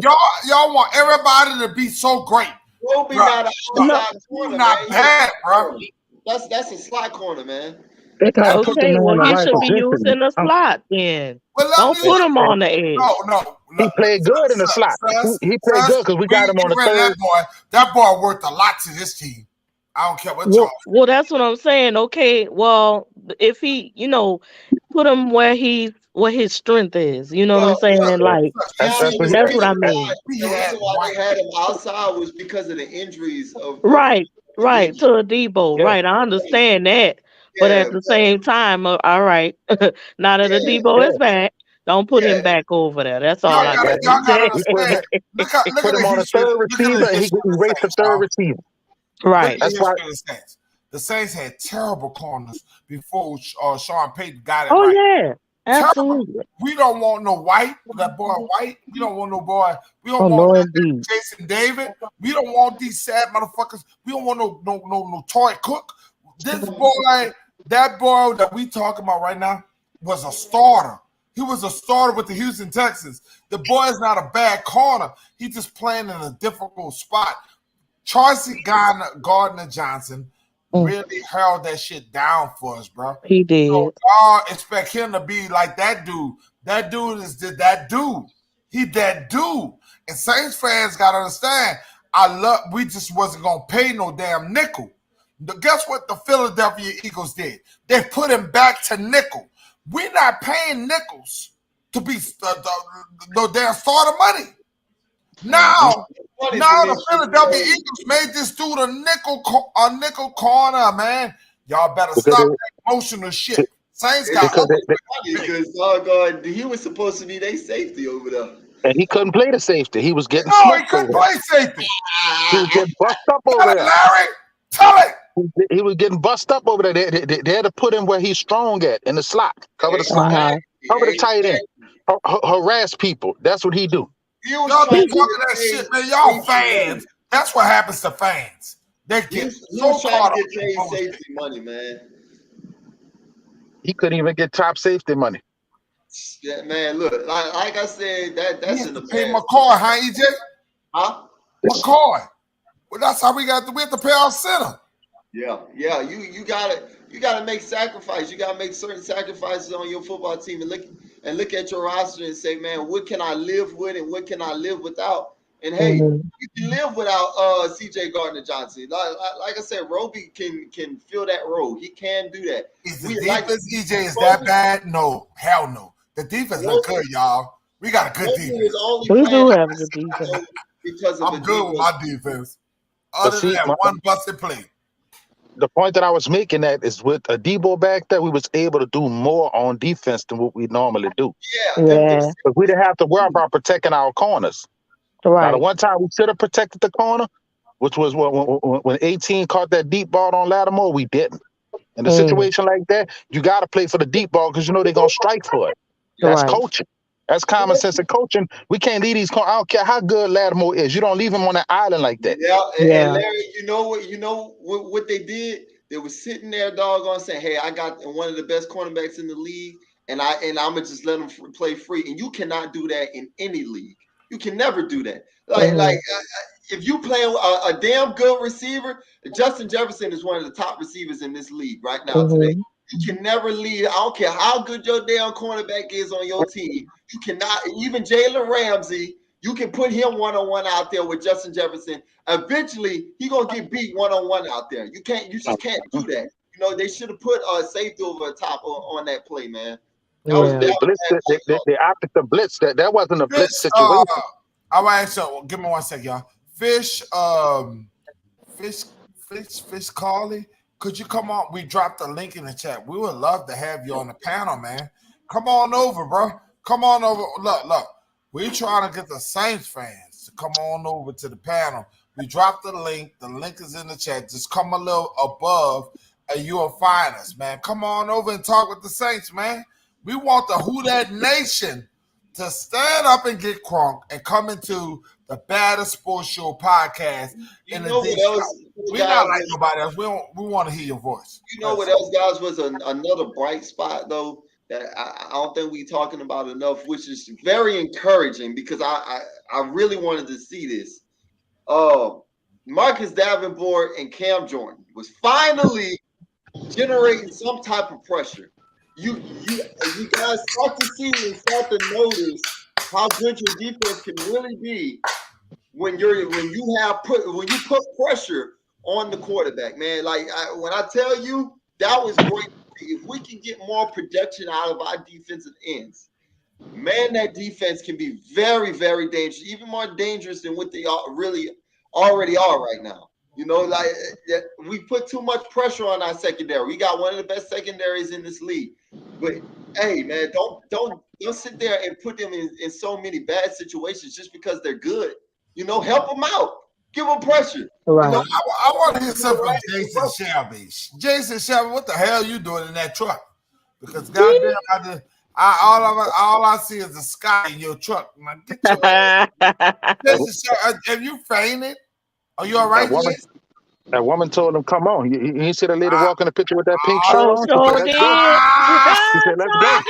Y'all want everybody to be so great. Roby not a outside corner, not bad, bro. That's a slot corner, man. Okay, well, he should be used in the slot then. Don't put him on the edge. No. He played good in the slot. He played good because we got him on the third. That boy worth a lot to this team. I don't care what y'all. Well, that's what I'm saying. Okay, well, if he, put him where his strength is. You know what I'm saying? That's what I mean. The reason why they had him outside was because of the injuries of right to a Debo. Yeah. Right, I understand that. But at the same time, all right, now that the Debo is back, don't put him back over there. That's all I got to say. Put him on a third receiver, and he can erase the third receiver. Right. That's why the Saints had terrible corners before Sean Payton got it. Oh right. yeah, absolutely. Terrible. We don't want no White. That boy White. We don't want no boy. We don't want Jason David. We don't want these sad motherfuckers. We don't want no Toy Cook. This boy, that boy that we talking about right now, was a starter. He was a starter with the Houston Texans. The boy is not a bad corner. He's just playing in a difficult spot. Chauncey Gardner-Johnson really held that shit down for us, bro. He did. So y'all expect him to be like that dude. That dude is that dude. He that dude. And Saints fans gotta understand. We just wasn't gonna pay no damn nickel. Guess what the Philadelphia Eagles did? They put him back to nickel. We're not paying nickels to be no damn starter money. Now the Philadelphia Eagles made this dude a nickel corner, man. Y'all better stop that emotional shit. Saints got because he was supposed to be their safety over there. And he couldn't play the safety. He was getting he couldn't play safety. He was getting bust up over there. Larry, tell it. He was getting bust up over there. They had to put him where he's strong at, in the slot. Cover the slot. Cover the tight end. Harass people. That's what he do. Y'all be talking that shit, man. Y'all fans. That's what happens to fans. They get so caught up in safety money, man. He couldn't even get top safety money. Yeah, man. Look, like I said, that's in the pay McCoy, huh, EJ? Huh? McCoy. Well, that's how we have to pay our center. Yeah. You gotta make sacrifices. You gotta make certain sacrifices on your football team and look at your roster and say, man, what can I live with and what can I live without? And hey, you can live without CJ Gardner-Johnson. Like I said, Roby can fill that role. He can do that. Is the defense, EJ, is that bad? No, hell no. The defense look good, y'all. We got a good defense. We do have a good defense. Because I'm good with my defense. Other than that one busted play. The point that I was making that is with a Debo back there, we was able to do more on defense than what we normally do. Yeah. But we didn't have to worry about protecting our corners. Right. Now, the one time we should have protected the corner, which was when 18 caught that deep ball on Lattimore, we didn't. In a situation like that, you got to play for the deep ball because you know they're going to strike for it. That's coaching. That's common sense of coaching. We can't leave these. I don't care how good Lattimore is. You don't leave him on that island like that. And Larry, you know what they did? They were sitting there, doggone, saying, "Hey, I got one of the best cornerbacks in the league, and I'm gonna just let him play free." And you cannot do that in any league. You can never do that. If you play a damn good receiver, Justin Jefferson is one of the top receivers in this league right now today. You can never leave. I don't care how good your damn cornerback is on your team. You cannot. Even Jalen Ramsey, You can put him one-on-one out there with Justin Jefferson. Eventually, he gonna get beat one-on-one out there. You just can't do that. You know, they should have put a safety over the top on that play, man. They opted the blitz. That wasn't a blitz situation. All right, so give me 1 second, y'all. Fish Carly, could you come on? We dropped the link in the chat. We would love to have you on the panel, man. Come on over, bro. Come on over. Look. We trying to get the Saints fans to come on over to the panel. We dropped the link. The link is in the chat. Just come a little above and you'll find us, man. Come on over and talk with the Saints, man. We want the Who Dat Nation to stand up and get crunk and come into the Baddest Sports Show podcast. We're not like nobody else. We want to hear your voice. You know what else, guys, was another bright spot, though, that I don't think we're talking about enough, which is very encouraging because I really wanted to see this. Marcus Davenport and Cam Jordan was finally generating some type of pressure. You guys start to see and start to notice how good your defense can really be when you put pressure on the quarterback, man. Like when I tell you that was great. If we can get more production out of our defensive ends, man, that defense can be very, very dangerous, even more dangerous than what they really already are right now. You know, like we put too much pressure on our secondary. We got one of the best secondaries in this league. But hey, man, don't sit there and put them in so many bad situations just because they're good. You know, help them out. Give them pressure. Right. You know, I want to hear something from Jason Shelby. Jason Shelby, what the hell are you doing in that truck? Because goddamn, all I see is the sky in your truck. Man, get your Jason Shelby, have you fainted? Are you all right, Jason? That woman told him, "Come on." You see the lady walking the picture with that pink shirt on? Sure did. She said, "Let's go."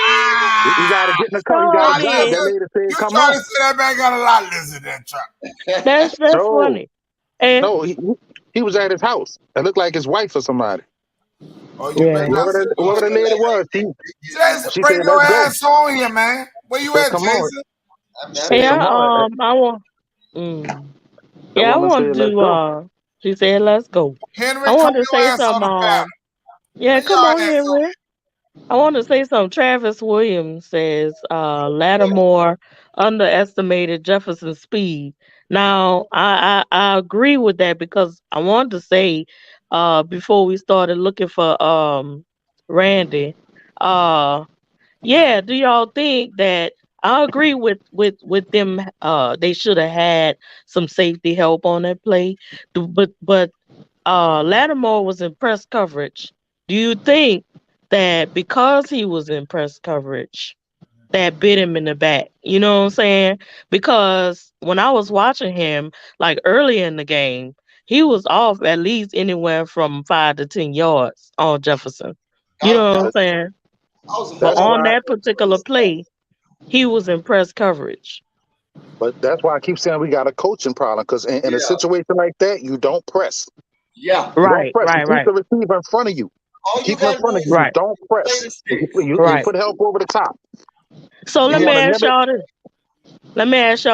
You got to get in the car. You got to drive. That lady said, "Come on." You trying to say that man got a lot less in that truck? That's funny. And no, he was at his house. It looked like his wife or somebody. Oh, yeah. Whoever the lady was, she bring your ass on here, man. Where you at, Jason? I want. Yeah, I want to do. She said, "Let's go." Henry, I want to say something. Yeah, come on, Henry. I want to say something. Travis Williams says Lattimore underestimated Jefferson's speed. Now, I agree with that because I wanted to say before we started looking for Randy, do y'all think that I agree with them? They should have had some safety help on that play, but Lattimore was in press coverage. Do you think that because he was in press coverage, that bit him in the back? You know what I'm saying? Because when I was watching him, like early in the game, he was off at least anywhere from 5 to 10 yards on Jefferson. You know what I'm saying? But on that particular play, he was in press coverage. But that's why I keep saying we got a coaching problem, because in a situation like that, you don't press. Yeah. Right. Keep the receiver in front of you. Keep him in front of you. Right. Don't press. You put help over the top. So let me ask y'all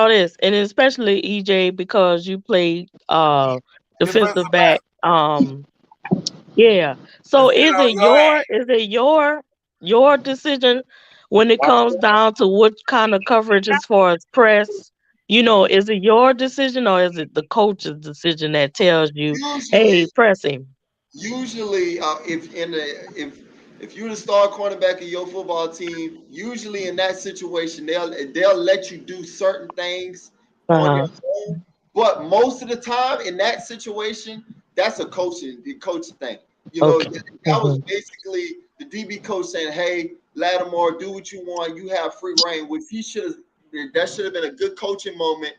this. And especially EJ, because you played defensive back. Yeah. So is it your decision when it comes down to what kind of coverage as far as press? You know, is it your decision or is it the coach's decision that tells you, hey, press him? Usually, if you're the star cornerback of your football team, usually in that situation, they'll let you do certain things on your own. But most of the time in that situation, that's a coaching thing. You know, that was basically the DB coach saying, "Hey, Lattimore, do what you want. You have free reign," which that should have been a good coaching moment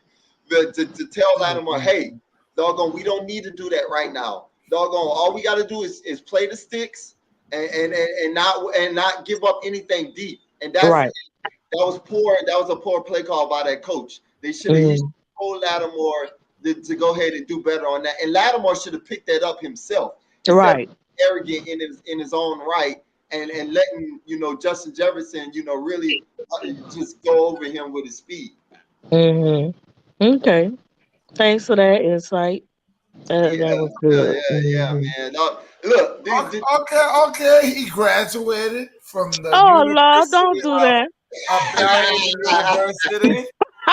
to tell Lattimore, "Hey, doggone, we don't need to do that right now. Doggone, all we got to do is play the sticks and not give up anything deep." And that was poor. That was a poor play call by that coach. They should have told Lattimore to go ahead and do better on that. And Lattimore should have picked that up himself. Right. Arrogant in his own right and letting Justin Jefferson really just go over him with his speed. Okay. Thanks for that insight. That was good. Yeah, man. No, look, Okay. He graduated from the Oh Lord, don't University do that. of Belhaven University.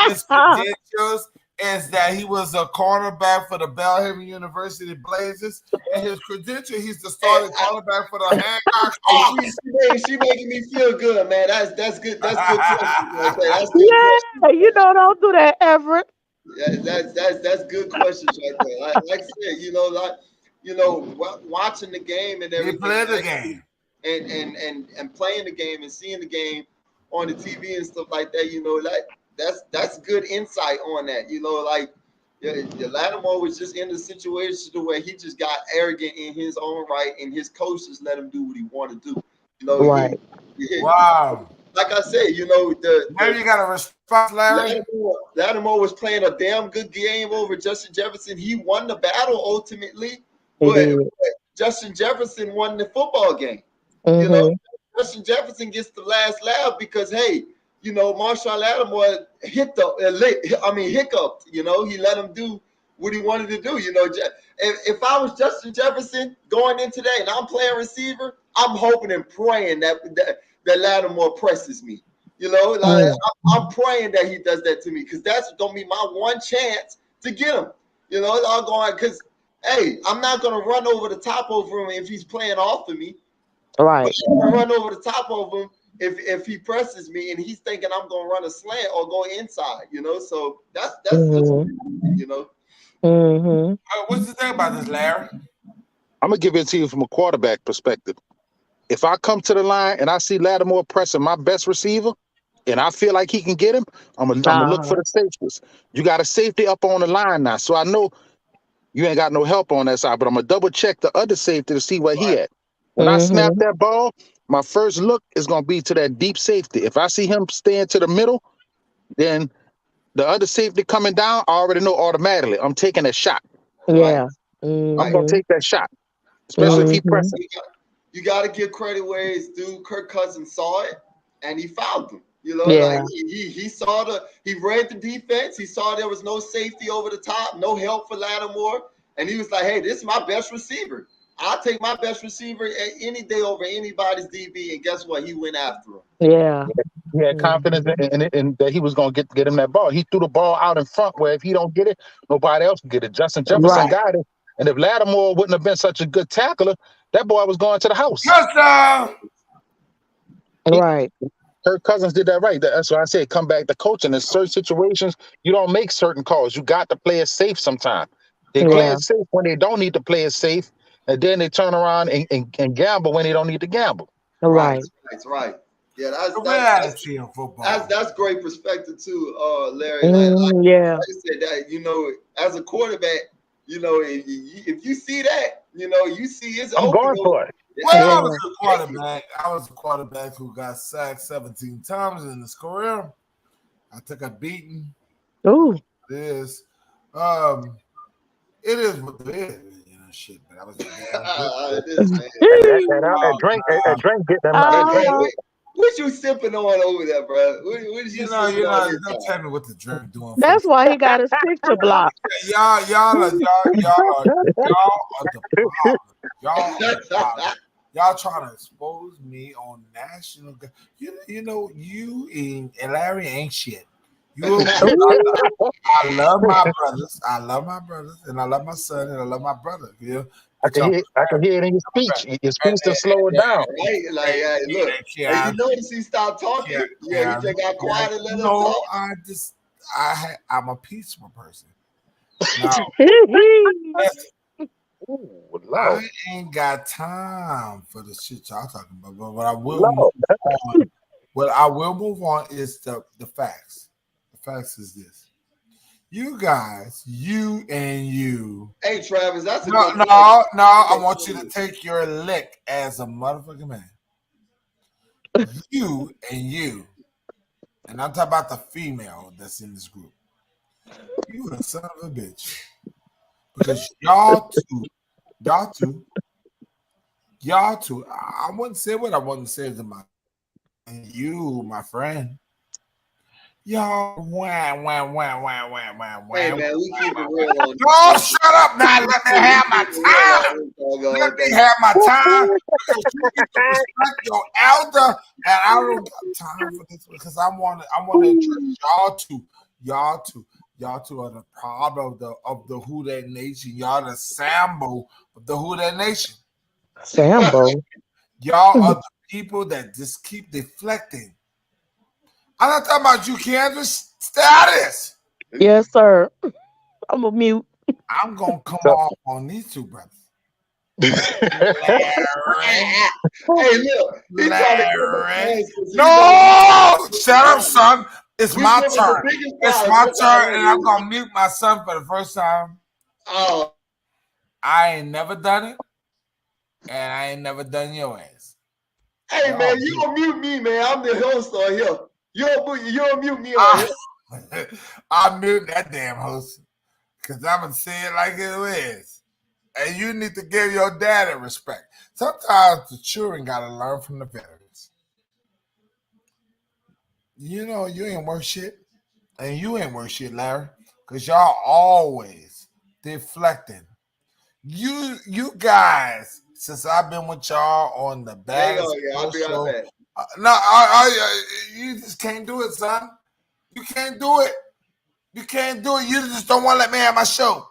His credentials is that he was a cornerback for the Belhaven University Blazers, and his credential, he's the starting cornerback for the Hancock Hawks. She making me feel good, man. That's good. That's good questions right there. That's good questions. Yeah, don't do that, Everett. Yeah, that's good questions right there. Like I said, watching the game and everything. He played the game. And playing the game and seeing the game on the TV and stuff like that, that's good insight on that. Lattimore was just in the situation to where he just got arrogant in his own right, and his coach just let him do what he wanted to do. Right. Wow. Like I said, now you got to respect Larry. Lattimore was playing a damn good game over Justin Jefferson. He won the battle ultimately, but Justin Jefferson won the football game. Justin Jefferson gets the last laugh because, hey, Marshawn Lattimore hiccuped. He let him do what he wanted to do. If I was Justin Jefferson going in today and I'm playing receiver, I'm hoping and praying that Lattimore presses me. I'm praying that he does that to me because that's gonna be my one chance to get him. I'm going because, hey, I'm not gonna run over the top over him if he's playing off of me. Right. But I'm gonna run over the top of him if he presses me and he's thinking I'm gonna run a slant or go inside. So that's What's the thing about this, Larry? I'm gonna give it to you from a quarterback perspective. If I come to the line and I see Lattimore pressing my best receiver, and I feel like he can get him, I'm gonna look for the safeties. You got a safety up on the line now, so I know you ain't got no help on that side, but I'm gonna double check the other safety to see where he at. When I snap that ball, my first look is gonna be to that deep safety. If I see him staying to the middle, then the other safety coming down, I already know automatically I'm taking a shot. Yeah. I'm gonna take that shot, especially if he presses. You got to give credit where it's due. Kirk Cousins saw it and he fouled him. Yeah. He saw he read the defense. He saw there was no safety over the top, no help for Lattimore, and he was like, "Hey, this is my best receiver. I'll take my best receiver any day over anybody's DB." And guess what? He went after him. Yeah. He had confidence in that he was going to get him that ball. He threw the ball out in front where if he don't get it, nobody else can get it. Justin Jefferson got it. And if Lattimore wouldn't have been such a good tackler, that boy was going to the house. Right. Kirk Cousins did that right. That's why I said come back to coaching. In certain situations, you don't make certain calls. You got to play it safe sometimes. They play it safe when they don't need to play it safe, and then they turn around and gamble when they don't need to gamble. Right. That's right. Yeah, that's great perspective too, Larry. Yeah. Like I said, that as a quarterback, if you see that, you see it's I'm open. going for it. Well, I was a quarterback who got sacked 17 times in his career. I took a beating. Ooh. It is what it is. Shit, but I was a damn that drink get them out. What you sipping on over there, bro? What is you sipping on? Don't tell me what the drink doing. That's why he got his picture blocked. Y'all are the problem. Y'all trying to expose me on national. You and Larry ain't shit. I love my brothers. And I love my son, and I love my brother. I can hear it in your speech. Your speech to slow it down. Right? Look, and you notice he stopped talking. He just got quiet and let him talk. I'm a peaceful person. Now, I ain't got time for the shit y'all talking about. But what I will move on is the facts. The facts is this. You guys, you and you. Hey, Travis, that's no. I want you to take your lick as a motherfucking man. You and you, and I'm talking about the female that's in this group. You a son of a bitch because y'all two. I wouldn't say what I wouldn't say to my friend. Y'all, Hey man, we keep it real on. Oh, shut up now. Let me have my time. Let me have my time. Because you need to respect your elder, and I don't got time for this because I want to address y'all two are the problem of the Who That Nation. Y'all the Sambo of the Who That Nation. Sambo. Y'all are the people that just keep deflecting. I'm not talking about you, Kansas. Stay out of this. Yes, sir. I'm a mute. I'm gonna come off on these two brothers. Hey, look, he trying to no, shut up, son. It's my turn. It's my turn, and I'm gonna mute my son for the first time. Oh, I ain't never done it, and I ain't never done your ass. Hey man, you don't mute me, man. I'm the host on here. You don't mute me on here. I'll mute that damn host because I'm gonna say it like it is. And you need to give your daddy respect. Sometimes the children gotta learn from the veterans. You know, you ain't worth shit. And you ain't worth shit, Larry. Because y'all always deflecting. You guys, since I've been with y'all on the back. I'll be right back. No, you just can't do it, son. You can't do it. You can't do it. You just don't want to let me have my show.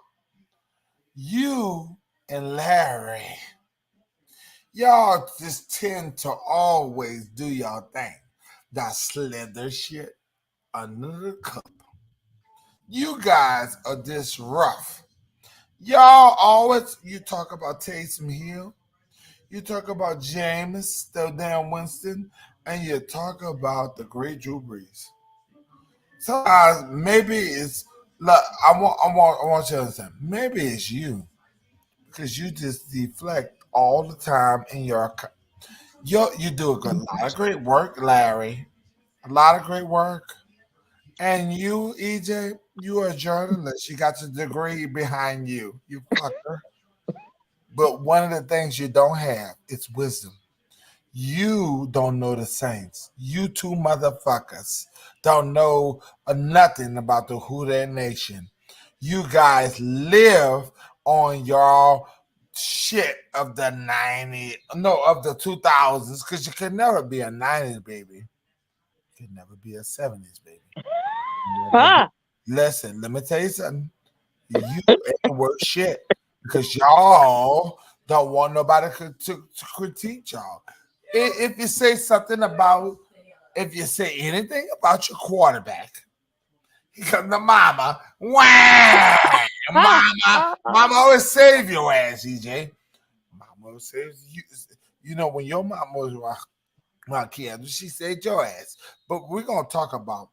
You and Larry, y'all just tend to always do y'all thing. That slither shit under the cup. You guys are just rough. Y'all always, you talk about Taysom Hill, you talk about Jameis, still damn Winston, and you talk about the great Drew Brees. Sometimes maybe it's, look, I want you to understand, maybe it's you. Because you just deflect all the time in your you do a lot of great work, Larry. A lot of great work. And you, EJ, you are a journalist. You got your degree behind you. You fucker. But one of the things you don't have is wisdom. You don't know the saints. You two motherfuckers don't know nothing about the Who That Nation. You guys live on y'all shit of the 90s, no, of the 2000s, because you can never be a 90s baby. You can never be a 70s baby. Listen, let me tell you something. You ain't worth shit because y'all don't want nobody to critique y'all. If you say something about, if you say anything about your quarterback, he comes to mama. Wah! Mama always save your ass, EJ. Mama always saves you. You know, when your mama was my kid, she saved your ass. But we're going to talk about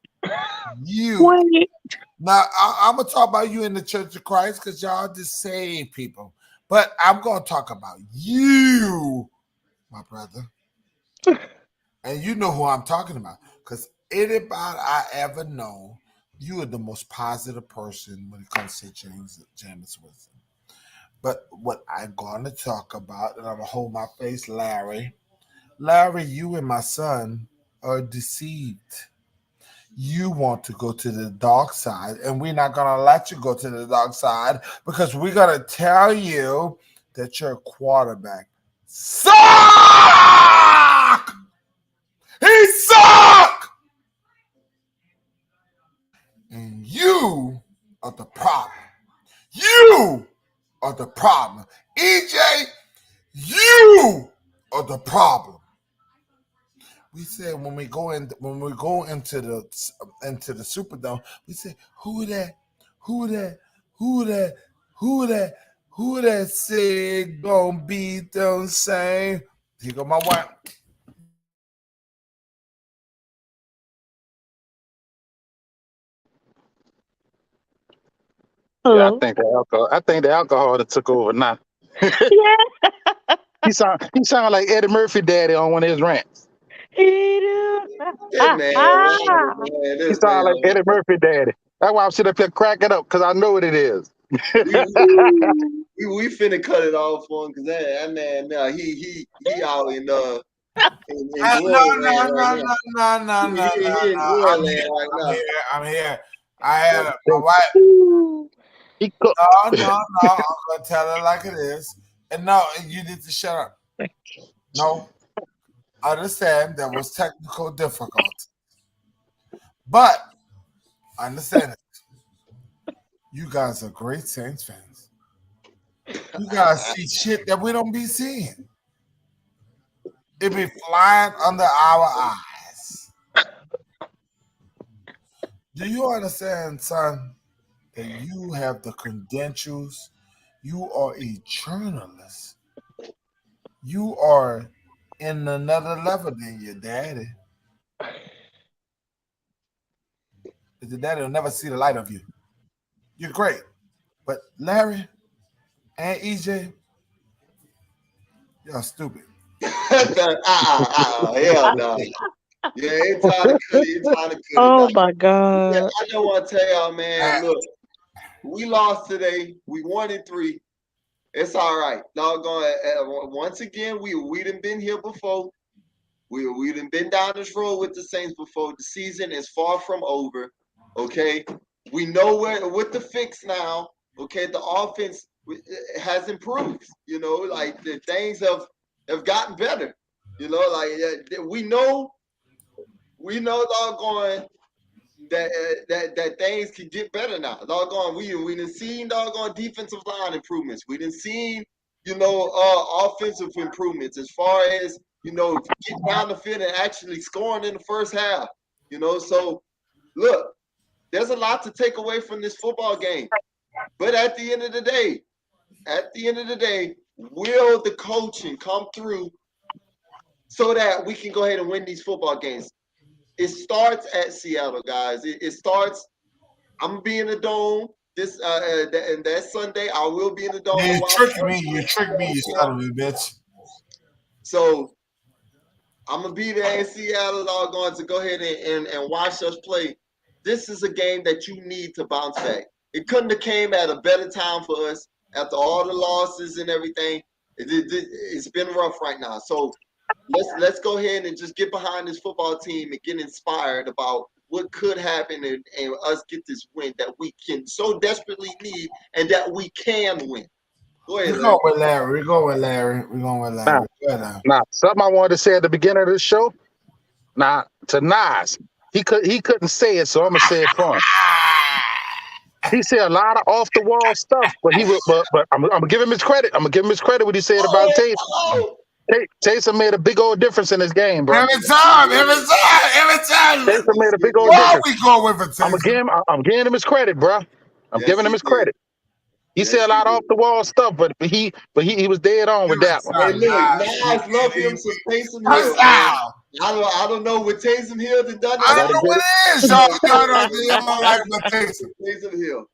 you. Wait. Now, I'm going to talk about you in the Church of Christ because y'all just save people. But I'm going to talk about you, my brother. And you know who I'm talking about. Because anybody I ever know, you are the most positive person when it comes to Jameis Winston. But what I'm going to talk about, and I'm going to hold my face, Larry. Larry, you and my son are deceived. You want to go to the dark side, and we're not going to let you go to the dark side because we're going to tell you that your quarterback suck! He suck! And you are the problem. You are the problem. EJ, you are the problem. We said when we go into the Superdome, we say who that said gonna be the same. Here go my wife. Yeah, I think the alcohol that took over now. Yeah. He sound like Eddie Murphy daddy on one of his rants. He do. He sound like Eddie Murphy daddy. That's why I'm sitting up here cracking up because I know what it is. we finna cut it off for him because that man now he out in No. I'm here. I had my wife. No. I'm gonna tell her like it is. And no, you need to shut up. No, understand there was technical difficulty, but I understand it. You guys are great Saints fans. You guys see shit that we don't be seeing. It be flying under our eyes. Do you understand, son, that you have the credentials? You are a journalist. You are in another level than your daddy. Your daddy will never see the light of you. You're great. But Larry and EJ, y'all stupid. Hell no. Yeah, it's time to cut it. Oh my God. Yeah, I just want to tell y'all, man, look, we lost today. We 1-3. It's all right. Doggone. Once again, we done been here before. We done been down this road with the Saints before. The season is far from over. Okay, we know what the fix now. Okay, the offense has improved. You know, like the things have gotten better. You know, like we know, doggone, that things can get better now. Doggone, we done seen doggone defensive line improvements. We done seen, offensive improvements as far as, getting down the field and actually scoring in the first half. So look, there's a lot to take away from this football game. But at the end of the day, will the coaching come through so that we can go ahead and win these football games? It starts at Seattle, guys. It starts. I'm gonna be in the dome and that Sunday. I will be in the dome. Yeah, you tricked me. You son of a bitch. So I'm gonna be there in Seattle. All going to go ahead and watch us play. This is a game that you need to bounce back. It couldn't have came at a better time for us after all the losses and everything. It's been rough right now. So let's go ahead and just get behind this football team and get inspired about what could happen and us get this win that we can so desperately need and that we can win. Go ahead, Larry. We're going with Larry. Now, something I wanted to say at the beginning of the show. Now, to Nas, he couldn't say it, so I'm gonna say it for him. He said a lot of off the wall stuff, but I'm gonna give him his credit. I'm gonna give him his credit what he said about Taysom. Taysom made a big old difference in this game, bro. Every time. Taysom made a big old difference. We go with it, I'm giving him his credit, bro. I'm giving him his credit. He said a lot of off the wall stuff, but he was dead on with that one. Hey, look, I love him some Taysom Hill. I don't know what Taysom Hill done. I don't know what it is, y'all. Y'all like Taysom Hill.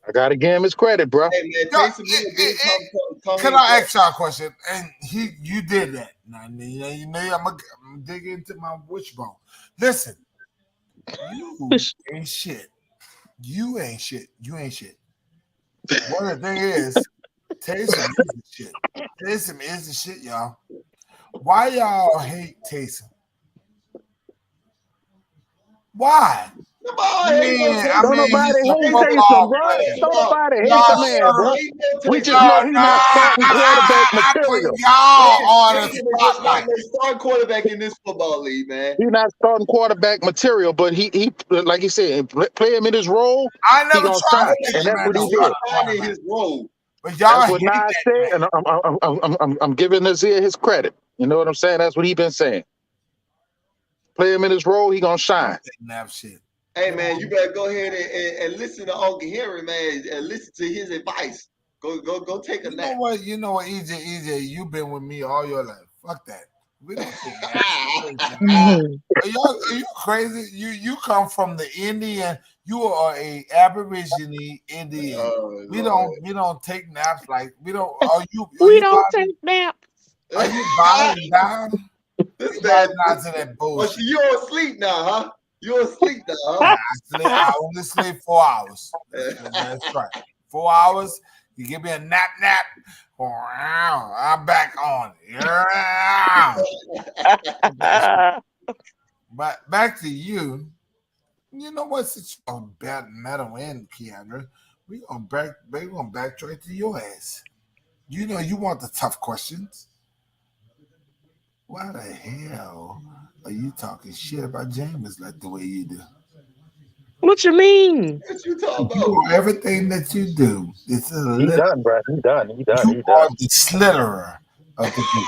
I gotta give him his credit, bro. Hey, man, Taysom Hill can I ask y'all a question? And you did that. Now, you know, I'm gonna dig into my wishbone. Listen, you ain't shit. You ain't shit. One of the thing is, Taysom is the shit. Taysom is the shit, y'all. Why y'all hate Taysom? Why? Nobody hates Taysom, bro. Nobody hates the man, bro. We just know he's not starting quarterback material. Y'all on the spotlight. Starting quarterback in this football league, man. He's not starting quarterback material, but he like he said, play him in his role. I never tried, and that's what he did. In his role. But y'all, that's what Nas said, and I'm giving Nazir his credit. You know what I'm saying? That's what he been saying. Play him in his role, he gonna shine. Shit. Hey man, you better go ahead and listen to Uncle Henry, man, and listen to his advice. Go take a nap. You know what, EJ, you've been with me all your life. Fuck that. We don't take naps. Are you crazy? You come from the Indian. You are a Aborigine Indian. We don't take naps like we don't. We don't take naps. Are you bowing down? This man not to that bullshit. Well, you're asleep now, huh? You're asleep now, huh? I only sleep 4 hours. That's right. 4 hours. You give me a nap. Wow, I'm back on. Yeah. But back to you. You know what? Since you're on bad metal in, Keandra, we gonna backtrack to your ass. You know you want the tough questions. Why the hell are you talking shit about James like the way you do? What you mean? What you talking You about? are everything that you do. It's a He little. done, bro. He done. You are the slitterer of the group.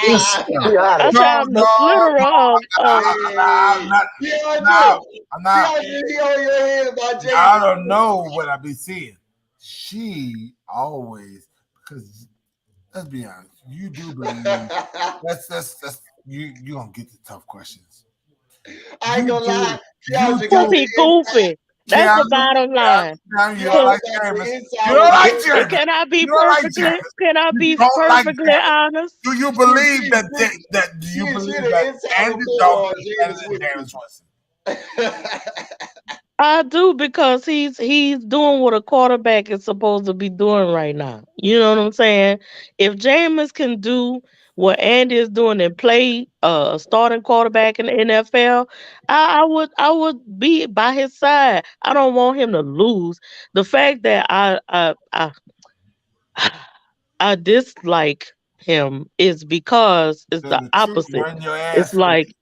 Yes, sir. He out I of say No, I'm the no, slitterer of I'm not. DeAndre, No, I'm not. DeAndre, he on your head about I James. don't know what I be seeing. She always, because let's be honest, you do believe that's you gonna get the tough questions. I ain't You gonna do, lie, you DeAndre got do. the Goofy, inside. goofy. That's the Keanu, bottom line. You don't Can, like DeAndre got the James. inside You don't of like James. James. can I be You don't like perfectly? James. Can I You be don't like perfectly James. honest? Do you believe She, that she, do you she believe the that inside Andy report Dalton on is better James than Winston. James Winston? I do because he's doing what a quarterback is supposed to be doing right now. You know what I'm saying? If Jameis can do what Andy is doing and play a starting quarterback in the NFL, I would be by his side. I don't want him to lose. The fact that I dislike him is because it's So the the truth opposite. run your It's ass for you. like,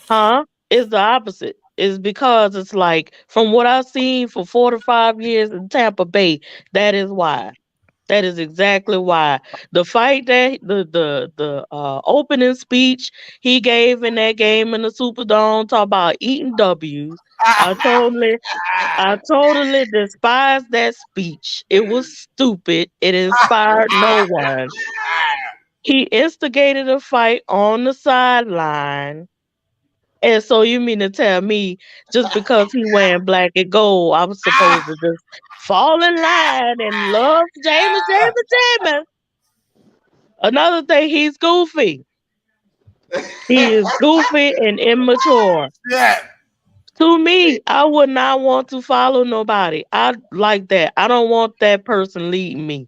huh? It's the opposite. It's because it's like from what I've seen for 4 to 5 years in Tampa Bay, that is why. That is exactly why. The fight that the opening speech he gave in that game in the Superdome talk about eating W's. I totally I totally despise that speech. It was stupid. It inspired no one. He instigated a fight on the sideline. And so you mean to tell me just because he wearing black and gold, I was supposed to just fall in line and love James. Another thing, he's goofy. He is goofy and immature. Yeah. To me, I would not want to follow nobody. I like that. I don't want that person leading me.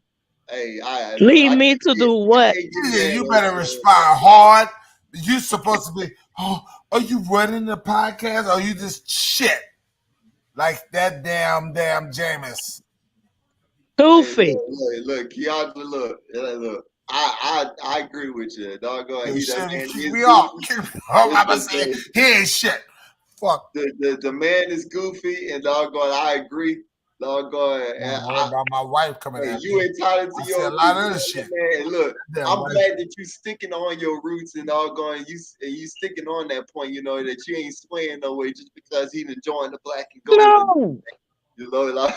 Hey, I look, Lead me to do I what? can't get Yeah, mad you at better respond hard. You supposed to be, oh, are you running the podcast or you just shit? Like that damn Jameis. Hey, Goofy. look, Keandra, look. I agree with you. Doggone, Yo, he that shit, man kick is me off. goofy. Kick me off. I'm gonna say he ain't shit. Fuck. The man is goofy, and doggone, I agree. Doggone, Don't worry about my wife coming hey, at you me. entitled to I say your a lot of opinion, this shit. man. Look, Damn I'm wife. glad that you sticking on your roots and doggone you sticking on that point. You know that you ain't swaying no way just because he's enjoying the black and gold. No. You know, like.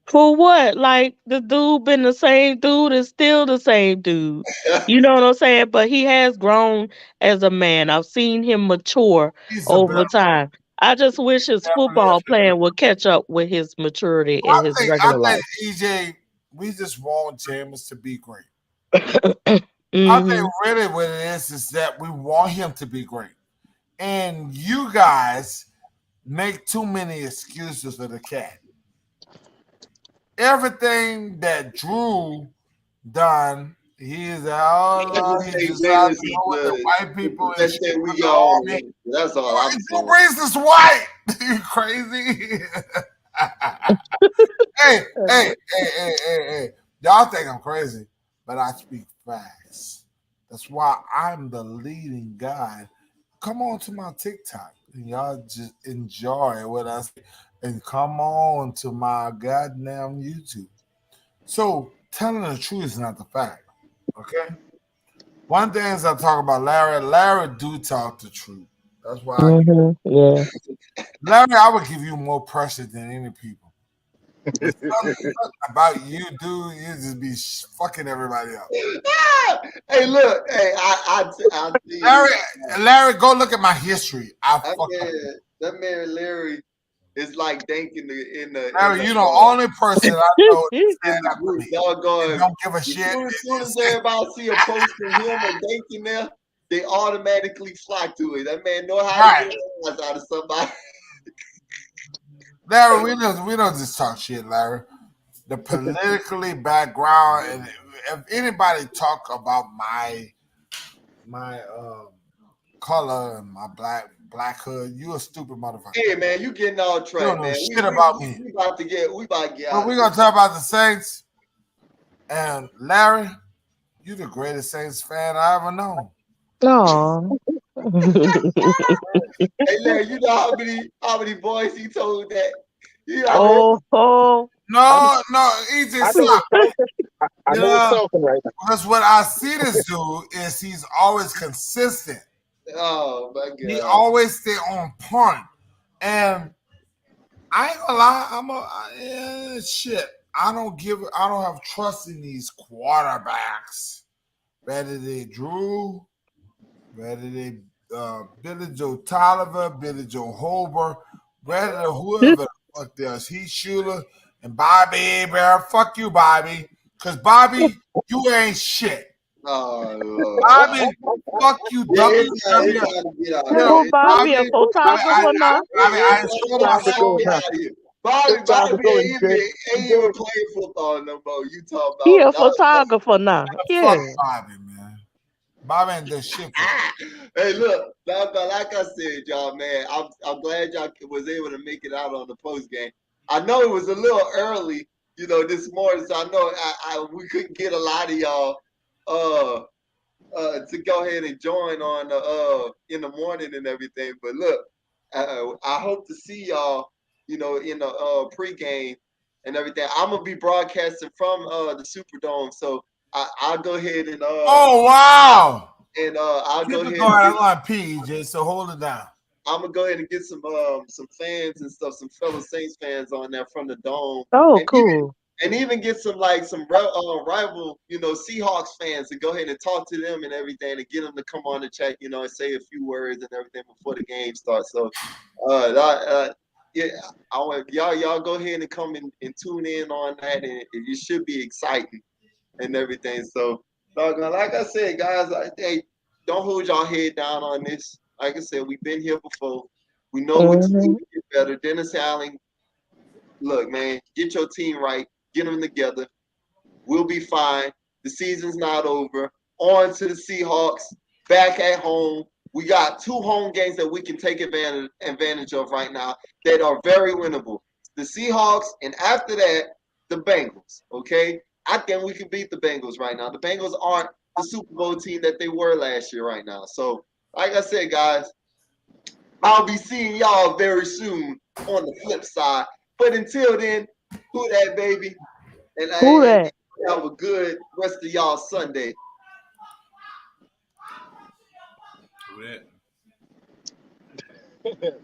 For what? Like the dude been the same dude is still the same dude. You know what I'm saying? But he has grown as a man. I've seen him mature He's a better, over time. I just wish his definitely a football better. playing would catch up with his maturity in his I regular think life. EJ, we just want Jameis to be great. hmm I think really what it is that we want him to be great. And you guys make too many excuses for the cat. Everything that Drew done, he's Just he say just out Jameis to is go with the white the people and best shit thing with we the got on army. him. That's all I'm Drew saying. Brees is white. You crazy? Hey. Y'all think I'm crazy, but I speak facts. That's why I'm the leading guy. Come on to my TikTok and y'all just enjoy what I say. And come on to my goddamn YouTube. So telling the truth is not the fact. Okay? One thing is I talk about Larry. Larry do talk the truth. That's why Yeah. Larry, I would give you more pressure than any people. Something about you, dude, you just be fucking everybody up. Hey, look, hey, I'll tell you Larry, go look at my history. that man Larry is like Dank in the Larry, you the only person I know that stand up for group. me. Doggone, Don't give a as shit. soon as everybody see a post from him or Dank in there, they automatically flock to it. That man know how to get ass out of somebody. Larry, we don't just talk shit, Larry. The politically background and if anybody talk about my color and my black hood, you a stupid motherfucker. Hey man, you getting all track, you don't know man. Shit about me. We about to get But out. We're gonna talk about the Saints. And Larry, you the greatest Saints fan I ever known. Oh. Hey Larry, you know how many boys he told that? You know, No, EJ, stop. I know it's talking right now. Because what I see this dude is he's always consistent. Oh my God. He always stay on point. And I ain't gonna lie, shit. I don't have trust in these quarterbacks. Whether they Drew, whether they Billy Joe Tolliver, Billy Joe Holber, whether whoever the fuck there's Heath Schuler and Bobby Bear. Fuck you, Bobby. Cause Bobby, you ain't shit. Oh, Bobby, fuck you, dummy. Bobby a photographer now. Bobby ain't even playing football no more. You talking about? He a photographer now. Yeah. Fuck Bobby, man. Bobby ain't this shit. Hey, look, like I said, y'all, man, I'm glad y'all was able to make it out on the post game. I know it was a little early, this morning, so I know we couldn't get a lot of y'all to go ahead and join on in the morning and everything. But look, I hope to see y'all, in the pregame and everything. I'm gonna be broadcasting from the Superdome, so I'll go ahead and oh wow! And I'll go ahead. I'm on PJ, so hold it down. I'm gonna go ahead and get some fans and stuff, some fellow Saints fans on there from the dome. Oh, and cool. Even get some rival, Seahawks fans to go ahead and talk to them and everything, and get them to come on the chat, and say a few words and everything before the game starts. So, yeah, I want y'all go ahead and come and tune in on that, and it should be exciting and everything. So, like I said, guys, hey, don't hold y'all head down on this. Like I said, we've been here before. We know what to do to get better. Dennis Allen, look, man, get your team right. Get them together. We'll be fine. The season's not over. On to the Seahawks. Back at home. We got 2 home games that we can take advantage of right now that are very winnable. The Seahawks, and after that, the Bengals. Okay? I think we can beat the Bengals right now. The Bengals aren't the Super Bowl team that they were last year right now. So, like I said, guys, I'll be seeing y'all very soon on the flip side. But until then, who that, baby? And have a good rest of y'all Sunday. Who that?